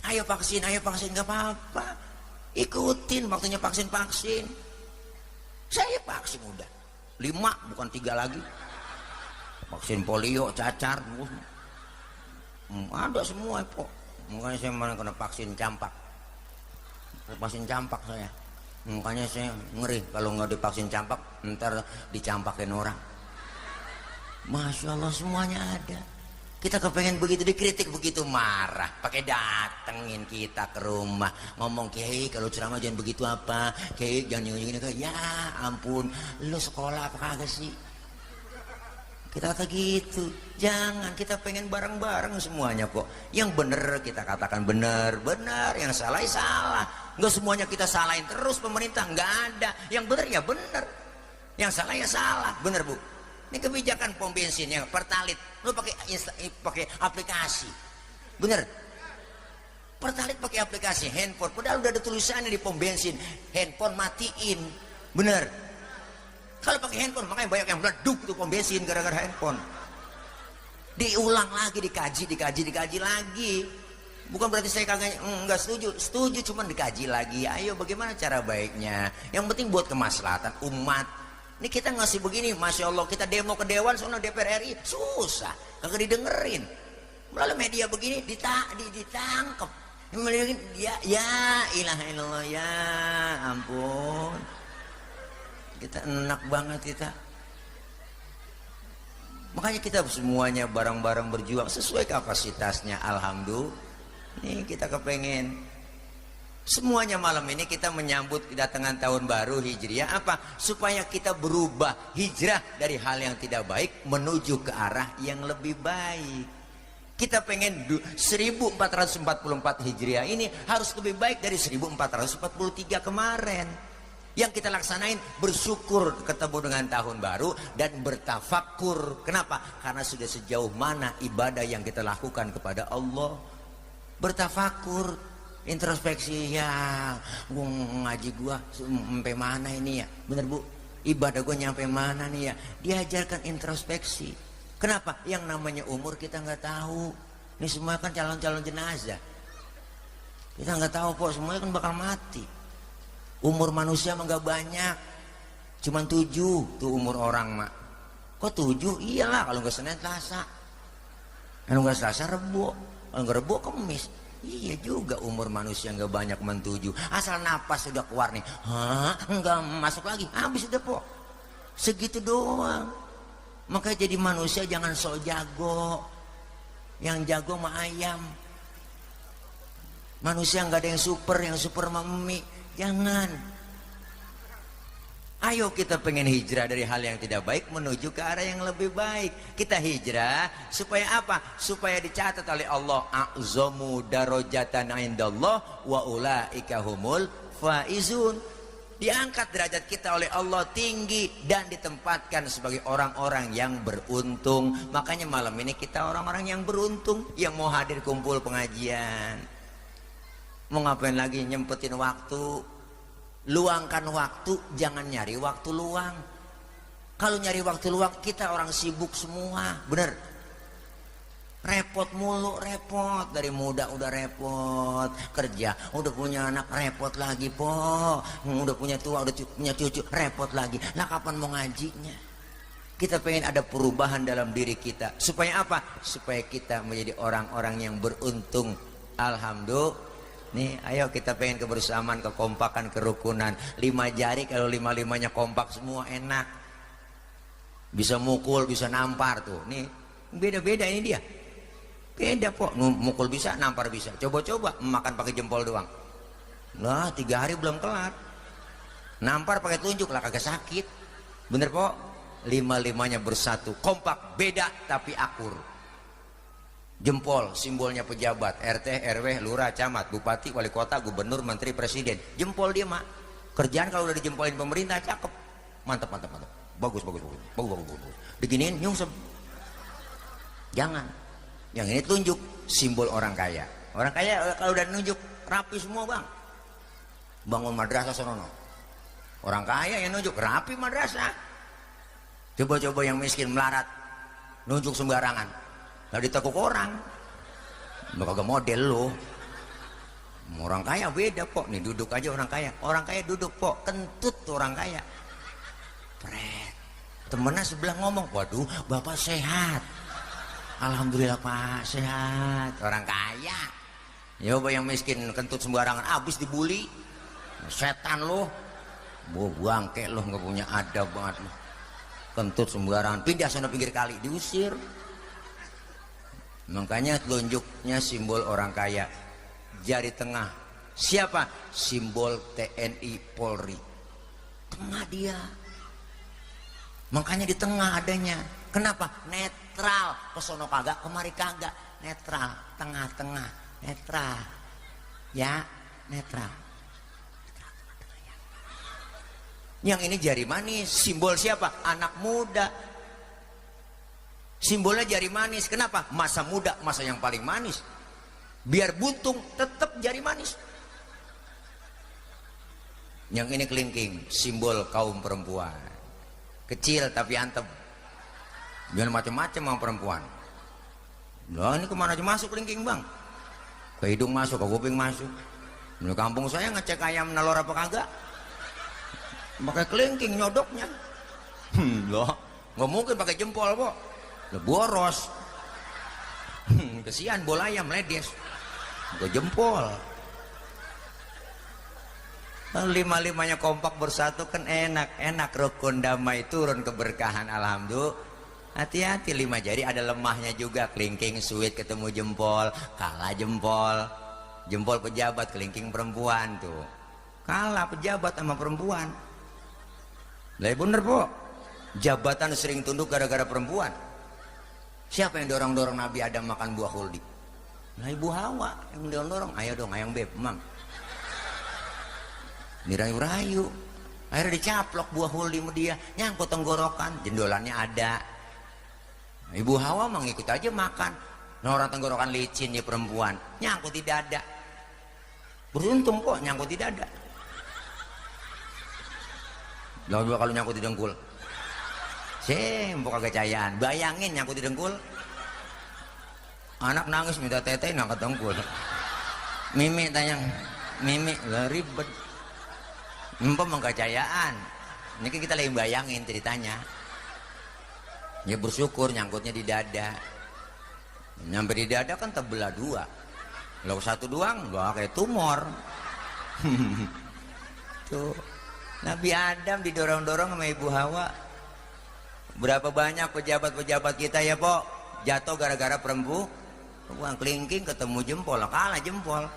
Ayo vaksin, gak apa-apa, ikutin waktunya vaksin. Saya vaksin udah 5 bukan 3 lagi. vaksin polio, cacar, ada semua po. Makanya saya mana kena vaksin campak saya. Makanya saya ngeri kalau nggak divaksin campak, ntar dicampakin orang. Masya Allah, semuanya ada. Kita kepengen begitu, dikritik begitu marah, pakai datengin kita ke rumah, ngomong, Kiai kalau ceramah jangan begitu apa, Kiai jangan gini. Ya ampun, lu sekolah apa kagak sih? Kita kata gitu, jangan, kita pengen bareng-bareng semuanya kok. Yang bener kita katakan bener, yang salah ya salah. Nggak semuanya kita salahin terus pemerintah, nggak ada. Yang bener ya bener, yang salah ya salah, bener Bu. Ini kebijakan pom bensin yang Pertalite, lu pakai aplikasi, bener. Pertalite pakai aplikasi handphone, padahal udah ada tulisannya di pom bensin, handphone matiin, bener. Kalau pakai handphone, makanya banyak yang meleduk tuh pom bensin gara-gara handphone. Diulang lagi, dikaji lagi. Bukan berarti saya kagak nggak setuju, cuman dikaji lagi. Ayo bagaimana cara baiknya? Yang penting buat kemaslahatan umat. Ini kita ngasih begini, masya Allah, kita demo ke Dewan, soalnya DPR RI susah, kagak didengerin. Melalui media begini ditangkap. Ya ilaha illallah, ya ampun. Kita enak banget kita. Makanya kita semuanya bareng-bareng berjuang sesuai kapasitasnya. Alhamdulillah. Ini kita kepengen semuanya malam ini kita menyambut kedatangan tahun baru Hijriah apa? Supaya kita berubah, hijrah dari hal yang tidak baik menuju ke arah yang lebih baik. Kita pengen 1444 Hijriah ini harus lebih baik dari 1443 kemarin. Yang kita laksanain bersyukur ketemu dengan tahun baru dan bertafakur. Kenapa? Karena sudah sejauh mana ibadah yang kita lakukan kepada Allah. Bertafakur, introspeksi, ya ngaji gua sampai mana ini ya, bener Bu, ibadah gua nyampe mana nih ya. Diajarkan introspeksi. Kenapa? Yang namanya umur kita nggak tahu. Ini semua kan calon-calon jenazah, kita nggak tahu kok, semuanya kan bakal mati. Umur manusia mah nggak banyak, cuman 7 tuh umur orang mak. Kok 7? Iyalah, kalau nggak Senin Selasa, kalau nggak Selasa Rebo, kalau nggak Rebo Kemis. Iya juga, umur manusia nggak banyak, cuman 7. Asal napas sudah keluar nih, nggak masuk lagi, habis udah po. Segitu doang. Makanya jadi manusia jangan sok jago. Yang jago mah ayam. Manusia nggak ada yang super mah mie. Jangan. Ayo kita pengen hijrah dari hal yang tidak baik menuju ke arah yang lebih baik. Kita hijrah supaya apa? Supaya dicatat oleh Allah a'zamu darajatan indallah wa ulaika humul faizun. Diangkat derajat kita oleh Allah tinggi dan ditempatkan sebagai orang-orang yang beruntung. Makanya malam ini kita orang-orang yang beruntung yang mau hadir kumpul pengajian. Mau ngapain lagi nyempetin waktu? Luangkan waktu, jangan nyari waktu luang. Kalau nyari waktu luang, kita orang sibuk semua, bener. Repot mulu, repot. Dari muda udah repot, kerja, udah punya anak, repot lagi po. Udah punya tua, udah punya cucu, repot lagi. Lah kapan mau ngajinya? Kita pengen ada perubahan dalam diri kita. Supaya apa? Supaya kita menjadi orang-orang yang beruntung. Alhamdulillah. Nih, ayo kita pengen kebersamaan, kekompakan, kerukunan. 5 jari kalau 5-5-nya kompak semua enak. Bisa mukul, bisa nampar tuh. Nih, beda-beda ini dia. Beda kok, mukul bisa, nampar bisa. Coba-coba makan pakai jempol doang. Lah, 3 hari belum kelar. Nampar pakai telunjuk lah kagak sakit. Bener kok? 5-5-nya bersatu, kompak, beda tapi akur. Jempol simbolnya pejabat, RT, RW, lurah, camat, bupati, wali kota, gubernur, menteri, presiden. Jempol dia mak. Kerjaan kalau udah dijempolin pemerintah cakep. Mantap. Bagus. Diginiin nyungsep. Jangan. Yang ini tunjuk simbol orang kaya. Orang kaya kalau udah nunjuk rapi semua bang. Bangun madrasah sono. Orang kaya yang nunjuk rapi madrasah. Coba-coba yang miskin melarat nunjuk sembarangan. Lalu ditekuk orang, lo kagak model lo. Orang kaya beda kok. Nih duduk aja orang kaya duduk kok, kentut tuh orang kaya. Pret. Temennya sebelah ngomong, waduh bapak sehat. Alhamdulillah pak sehat. Orang kaya. Ya yang miskin kentut sembarangan abis dibully. Setan lo. Bangke lo nggak punya adab banget lo. Kentut sembarangan, pindah sana pinggir kali, diusir. Makanya telunjuknya simbol orang kaya. Jari tengah. Siapa? Simbol TNI Polri. Tengah dia. Makanya di tengah adanya. Kenapa? Netral. Kesono kagak, kemari kagak. Netral, tengah-tengah, netral. Ya, netral. Yang ini jari manis. Simbol siapa? Anak muda. Simbolnya jari manis. Kenapa? Masa muda, masa yang paling manis. Biar buntung, tetap jari manis. Yang ini kelingking, simbol kaum perempuan. Kecil tapi antep. Jangan macam-macam sama perempuan. Lah ini kemana aja masuk kelingking bang? Ke hidung masuk, ke kuping masuk. Di kampung saya ngecek ayam nelor apa kagak, pakai kelingking nyodoknya. Loh, nggak mungkin pakai jempol kok. Lah boros. Kesian bola ayam ledes. Ke jempol. Lima-limanya kompak bersatu kan enak rukun damai turun keberkahan. Alhamdulillah. Hati-hati 5 jari ada lemahnya juga. Kelingking suit ketemu jempol, kalah jempol. Jempol pejabat, kelingking perempuan tuh. Kalah pejabat sama perempuan. Lah bener po. Jabatan sering tunduk gara-gara perempuan. Siapa yang dorong-dorong Nabi Adam makan buah khuldi? Nah Ibu Hawa yang dorong-dorong. Ayo dong ayang beb, mam. Dirayu-rayu, akhirnya dicaplok buah huldi sama dia, nyangkut tenggorokan, jendolannya ada. Ibu Hawa mengikut aja makan. Nah orang tenggorokan licin ya perempuan, nyangkut di dada. Beruntung kok nyangkut di dada. Lalu kalau nyangkut di dengkul, sempok kagak cayaan. Bayangin nyangkut di dengkul, anak nangis minta teteh ngangkat dengkul. Mimi tanya, Mimi lah ribet. Empam mengkecayaan. Ini kan kita lagi bayangin ceritanya. Ya bersyukur nyangkutnya di dada. Nyampe di dada kan terbelah 2. Lalu satu doang, gak kayak tumor. Tuh. Nabi Adam didorong-dorong sama Ibu Hawa. Berapa banyak pejabat-pejabat kita ya Pok jatuh gara-gara perempuan. Kelingking ketemu jempol, kalah jempol.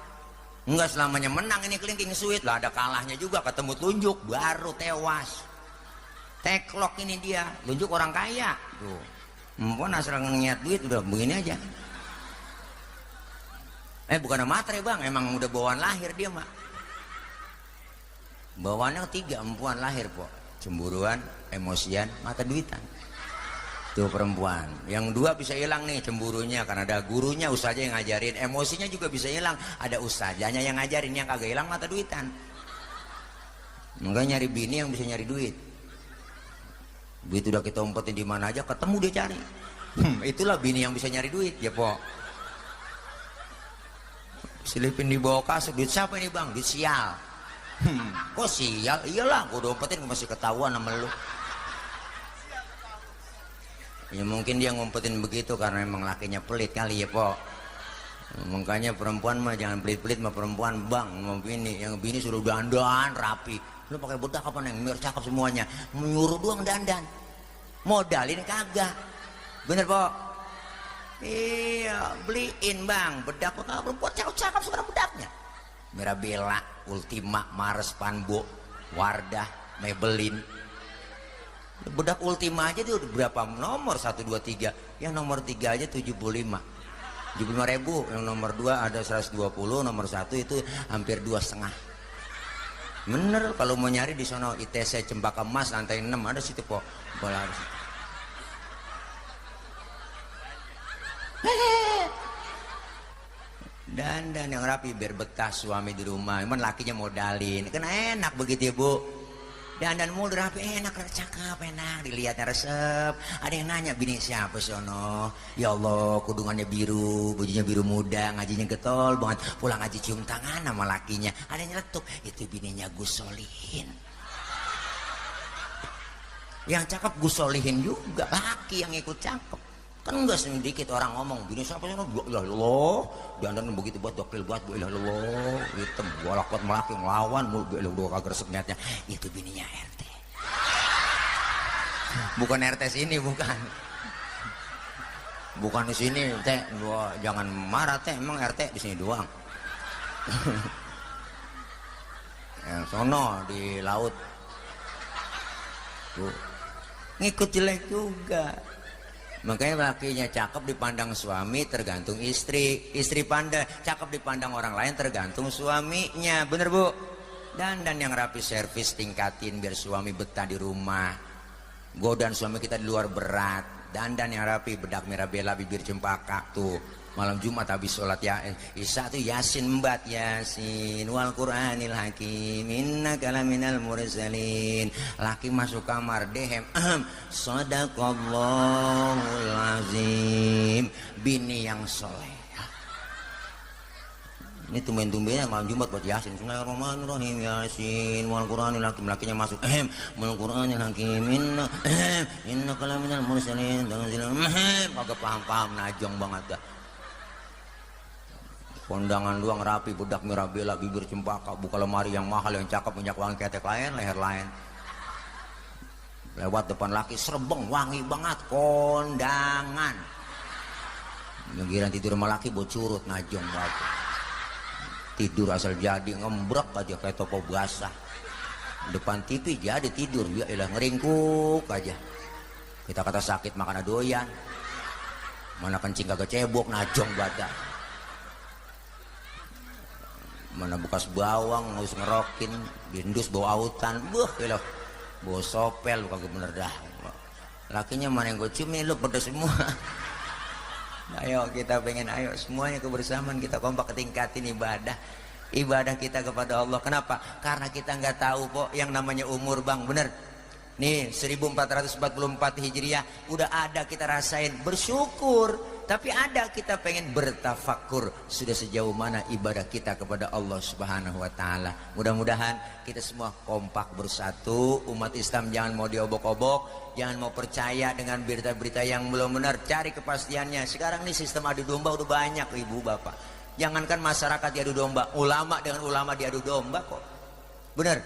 Enggak selamanya menang ini kelingking suit lah, ada kalahnya juga, ketemu tunjuk baru tewas. Teklok ini dia, tunjuk orang kaya tuh. Empon asal ngeliat duit udah begini aja. Bukan matre bang, emang udah bawaan lahir dia mak. Bawaannya 3 empuan lahir po. Cemburuan, emosian, mata duitan. Tuh perempuan. Yang 2 bisa hilang nih cemburunya karena ada gurunya, ustaznya yang ngajarin. Emosinya juga bisa hilang, ada ustazanya yang ngajarin. Yang kagak hilang mata duitan. Enggak nyari bini yang bisa nyari duit. Duit udah kita umpetin di mana aja ketemu dia cari. Itulah bini yang bisa nyari duit ya po. Silipin di bawah kasur, duit siapa ini bang? Duit sial. Kok sial? Iyalah gua udah umpetin masih ketahuan sama lu. Ya mungkin dia ngumpetin begitu karena emang lakinya pelit kali ya po. Makanya perempuan mah jangan pelit-pelit sama perempuan bang, sama bini. Yang bini suruh dandan rapi, lu pakai bedak apa neng, biar cakep semuanya. Menyuruh doang dandan, modalin kagak. Bener po? Iya beliin bang bedak perempuan cakep-cakep sekarang bedaknya. Mirabella, Ultima, Mars, Panbo, Wardah, Maybelline. Bedak Ultima aja dia udah berapa nomor? 1, 2, 3. Yang nomor 3 aja 75 ribu. Yang nomor 2 ada 120. Nomor 1 itu hampir 2,5. Bener kalau mau nyari di sono ITC Cempaka Emas lantai 6 ada situ po. Bola harus. Dan yang rapi biar betah suami di rumah. Cuman lakinya modalin. Kan enak begitu ya bu. Dandan mulu rapi enak, cakep, enak, dilihatnya resep. Ada yang nanya bini siapa sono? Ya Allah, kudungannya biru, bajunya biru muda, ngajinya getol banget. Pulang ngaji cium tangan sama lakinya. Ada yang nyeletuk, itu bininya Gus Solihin. Yang cakep gue solihin juga, laki yang ikut cakep. Kan enggak sedikit orang ngomong bini siapa sih, ilah Allah dandan begitu buat dokil buat bu ilah Allah hitam bolak buat melaki ngelawan mulu ilah Allah kagak resep niatnya. Itu bininya RT, bukan RT sini, bukan di sini teh. Jangan marah teh, emang RT di sini doang. Yang sono di laut tuh ngikut jelek juga. Makanya lakinya cakep dipandang suami tergantung istri, istri pandang cakep dipandang orang lain tergantung suaminya, bener bu? Dan yang rapi servis tingkatin biar suami betah di rumah. Godaan suami kita di luar berat. Dandan yang rapi, bedak merah bela, bibir cempaka tuh. Malam Jumat habis sholat ya Isya tuh Yasin embat, Yasin wal Qur'anil Hakim innaka laminal mursalin. Laki masuk kamar dehem Shadaqallahul azim. Bini yang soleh ini tumben-tumbennya malam Jumat buat Yasin. Bismillahirrahmanirrahim. Yasin wal Qur'anil Hakim. Lakinya masuk wal Qur'anil Hakim innaka laminal mursalin. Kagak paham-paham, najong banget dah. Kondangan doang rapi, bedak merah bela, bibir cempaka, buka lemari yang mahal yang cakep, minyak wangi ketek lain, leher lain. Lewat depan laki serbeng wangi banget, kondangan. Ngegiran tidur sama laki bocurut najong banget. Tidur asal jadi ngembrek aja kayak topo basah. Depan TV jadi tidur, ya elah ngeringkuk aja. Kita kata sakit makan doyan. Mana kencing kagak cebok, najong badan. Mana bekas bawang harus ngerokin, dindus bawa autan, elah bawa sopel, kagak bener dah. Lakinya mana yang gue cium nih, lu pada semua. Ayo kita pengen, ayo semuanya kebersamaan, kita kompak tingkatin ibadah kita kepada Allah. Kenapa? Karena kita nggak tahu kok yang namanya umur, bang, bener. Nih 1444 Hijriah udah ada, kita rasain, bersyukur. Tapi ada kita pengen bertafakur sudah sejauh mana ibadah kita kepada Allah Subhanahu wa taala. Mudah-mudahan kita semua kompak bersatu, umat Islam jangan mau diobok-obok, jangan mau percaya dengan berita-berita yang belum benar, cari kepastiannya. Sekarang nih sistem adu domba udah banyak, ibu bapak. Jangankan masyarakat diadu domba, ulama dengan ulama diadu domba kok. Bener?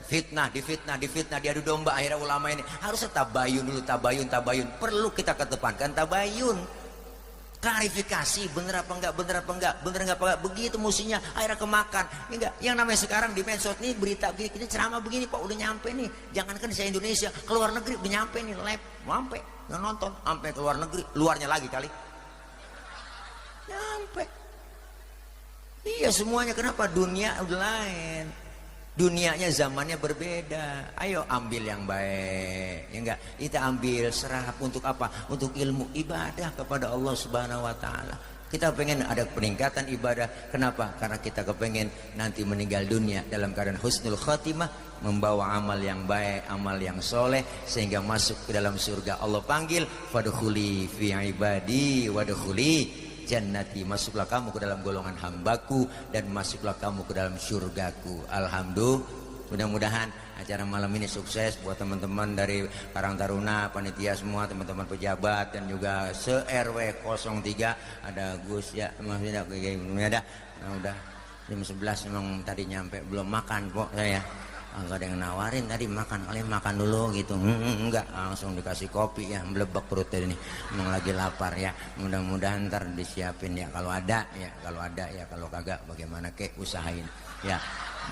Fitnah, difitnah, diadu domba. Akhirnya ulama ini harus tabayun dulu, tabayun. Perlu kita kedepankan tabayun. Klarifikasi bener apa enggak, bener nggak apa enggak, begitu musinya. Akhirnya kemakan. Enggak, yang namanya sekarang di medsos nih berita begini, ceramah begini pak udah nyampe nih. Jangankan di Indonesia, keluar negeri udah nyampe nih, live, nyampe, nggak nonton, sampai keluar negeri, luarnya lagi kali. Nyampe. Iya semuanya, kenapa? Dunia udah lain. Dunianya zamannya berbeda. Ayo ambil yang baik, ya enggak? Kita ambil serap untuk apa? Untuk ilmu ibadah kepada Allah Subhanahu wa taala. Kita pengen ada peningkatan ibadah. Kenapa? Karena kita kepengen nanti meninggal dunia dalam keadaan husnul khotimah, membawa amal yang baik, amal yang soleh, sehingga masuk ke dalam surga. Allah panggil, fadkhuli fi ibadi wadkhuli jannati, masuklah kamu ke dalam golongan hambaku dan masuklah kamu ke dalam surgaku. Alhamdulillah. Mudah-mudahan acara malam ini sukses buat teman-teman dari Karang Taruna, panitia semua, teman-teman pejabat dan juga se-RW 03. Ada Gus ya, maksudnya ada. Nah, udah jam 11 memang tadi nyampe, belum makan kok saya. Enggak ada yang nawarin tadi makan, kalian makan dulu gitu. Enggak, langsung dikasih kopi ya, melebak perutnya ini. Memang lagi lapar ya. Mudah-mudahan ntar disiapin ya, kalau ada ya, kalau kagak bagaimana kek usahain ya.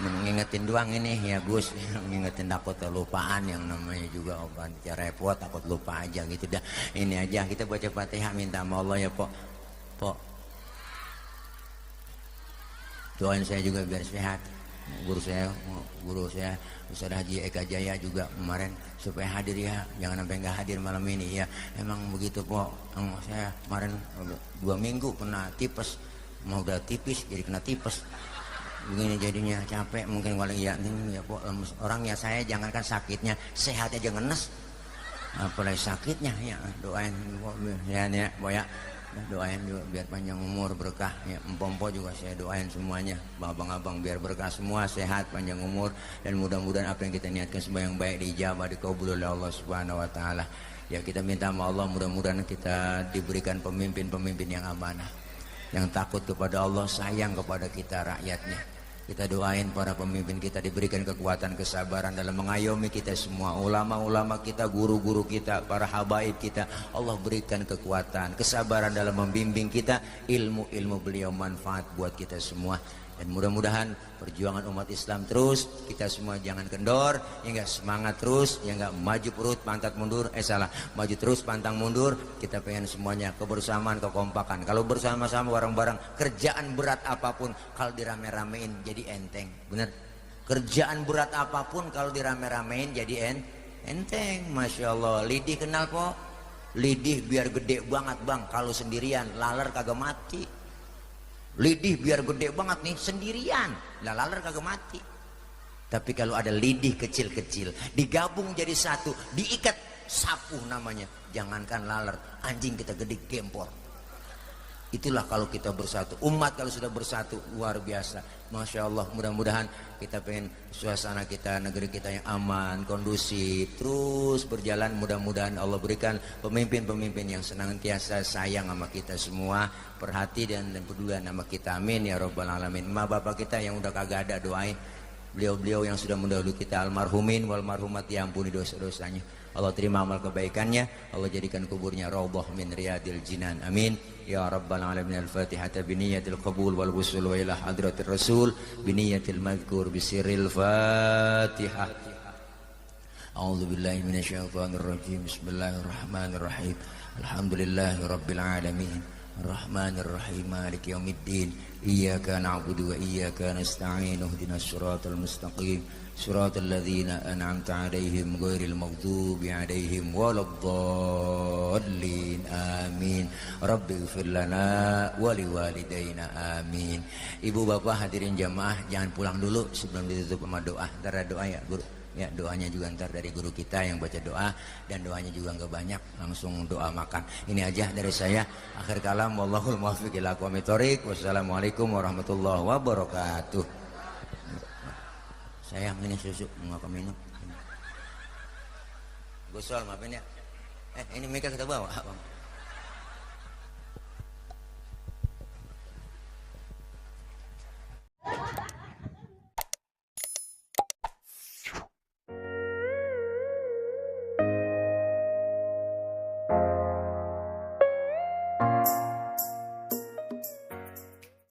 Mengingetin doang ini ya Gus, mengingetin takut kelupaan, yang namanya juga obat repot, takut lupa aja gitu dah. Ini aja kita baca Fatihah, minta sama Allah ya Pok. Doain saya juga biar sehat. Guru saya Ustaz Haji Eka Jaya juga kemarin supaya hadir ya, jangan sampai nggak hadir malam ini ya. Emang begitu Pok, saya kemarin 2 minggu kena tipes, mau udah tipis jadi kena tipes begini, jadinya capek mungkin kalau ya Pok. Orangnya saya jangankan sakitnya, sehatnya aja ngenes, apalagi sakitnya ya. Doain ya Pok ya. Doain juga biar panjang umur berkah ya. Empompo juga saya doain semuanya, abang-abang biar berkah semua, sehat, panjang umur, dan mudah-mudahan apa yang kita niatkan semua yang baik diijabah, dikabul oleh Allah Subhanahu wa taala. Ya kita minta sama Allah mudah-mudahan kita diberikan pemimpin-pemimpin yang amanah, yang takut kepada Allah, sayang kepada kita rakyatnya. Kita doain para pemimpin kita diberikan kekuatan, kesabaran dalam mengayomi kita semua, ulama-ulama kita, guru-guru kita, para habaib kita, Allah berikan kekuatan, kesabaran dalam membimbing kita, ilmu-ilmu beliau manfaat buat kita semua. Dan mudah-mudahan perjuangan umat Islam terus, kita semua jangan kendor, ya enggak, semangat terus, ya enggak, maju perut pantat mundur, maju terus pantang mundur. Kita pengen semuanya kebersamaan, kekompakan. Kalau bersama-sama bareng-bareng, kerjaan berat apapun kalau dirame-ramein jadi enteng, bener. Kerjaan berat apapun kalau dirame-ramein jadi enteng, masya Allah. Lidih kenal po, lidih biar gede banget bang, kalau sendirian laler kagak mati. Lidih biar gede banget nih sendirian, laler kagak mati. Tapi kalau ada lidih kecil-kecil digabung jadi satu, diikat sapu namanya, jangankan laler, anjing kita gede gempor. Itulah kalau kita bersatu, umat kalau sudah bersatu luar biasa, masya Allah. Mudah-mudahan kita pengen suasana kita, negeri kita yang aman, kondusif, terus berjalan. Mudah-mudahan Allah berikan pemimpin-pemimpin yang senantiasa sayang sama kita semua, perhati dan peduli sama kita, amin ya rabbal alamin. Emak bapak kita yang udah kagak ada, doain beliau-beliau yang sudah mendahului kita, almarhumin wal marhumat, diampuni dosa-dosanya, Allah terima amal kebaikannya, Allah jadikan kuburnya raudhah min riyadil jinan, amin ya rabbal alamin. Al-Fatihah biniyatil qabul wal wusul wa ila hadratir rasul biniyatil madhkur bisirril Fatihah. A'udzu billahi minasyaitonir rajim. Bismillahirrahmanirrahim. Alhamdulillahi rabbil alamin. Ar-Rahmanir Rahim. Maliki yaumiddin. Iyyaka na'budu wa iyyaka nasta'in. Ihdinas siratal mustaqim. Siratal ladzina an'amta 'alaihim ghairil maghdubi 'alaihim waladdallin. Amin. Rabbighfir lana wa liwalidayna. Amin. Ibu bapak hadirin jamaah, jangan pulang dulu sebelum ditutup sama doa. Ntar ada doa ya, Guru. Ya, doanya juga ntar dari guru kita yang baca doa, dan doanya juga nggak banyak, langsung doa makan. Ini aja dari saya. Akhir kalam, wallahul muwaffiq ila aqwamit thoriq. Wassalamualaikum warahmatullahi wabarakatuh. Sayang, ini susu mau aku minum. Gusol, maafin ya. Ini mereka kita bawa, Bang.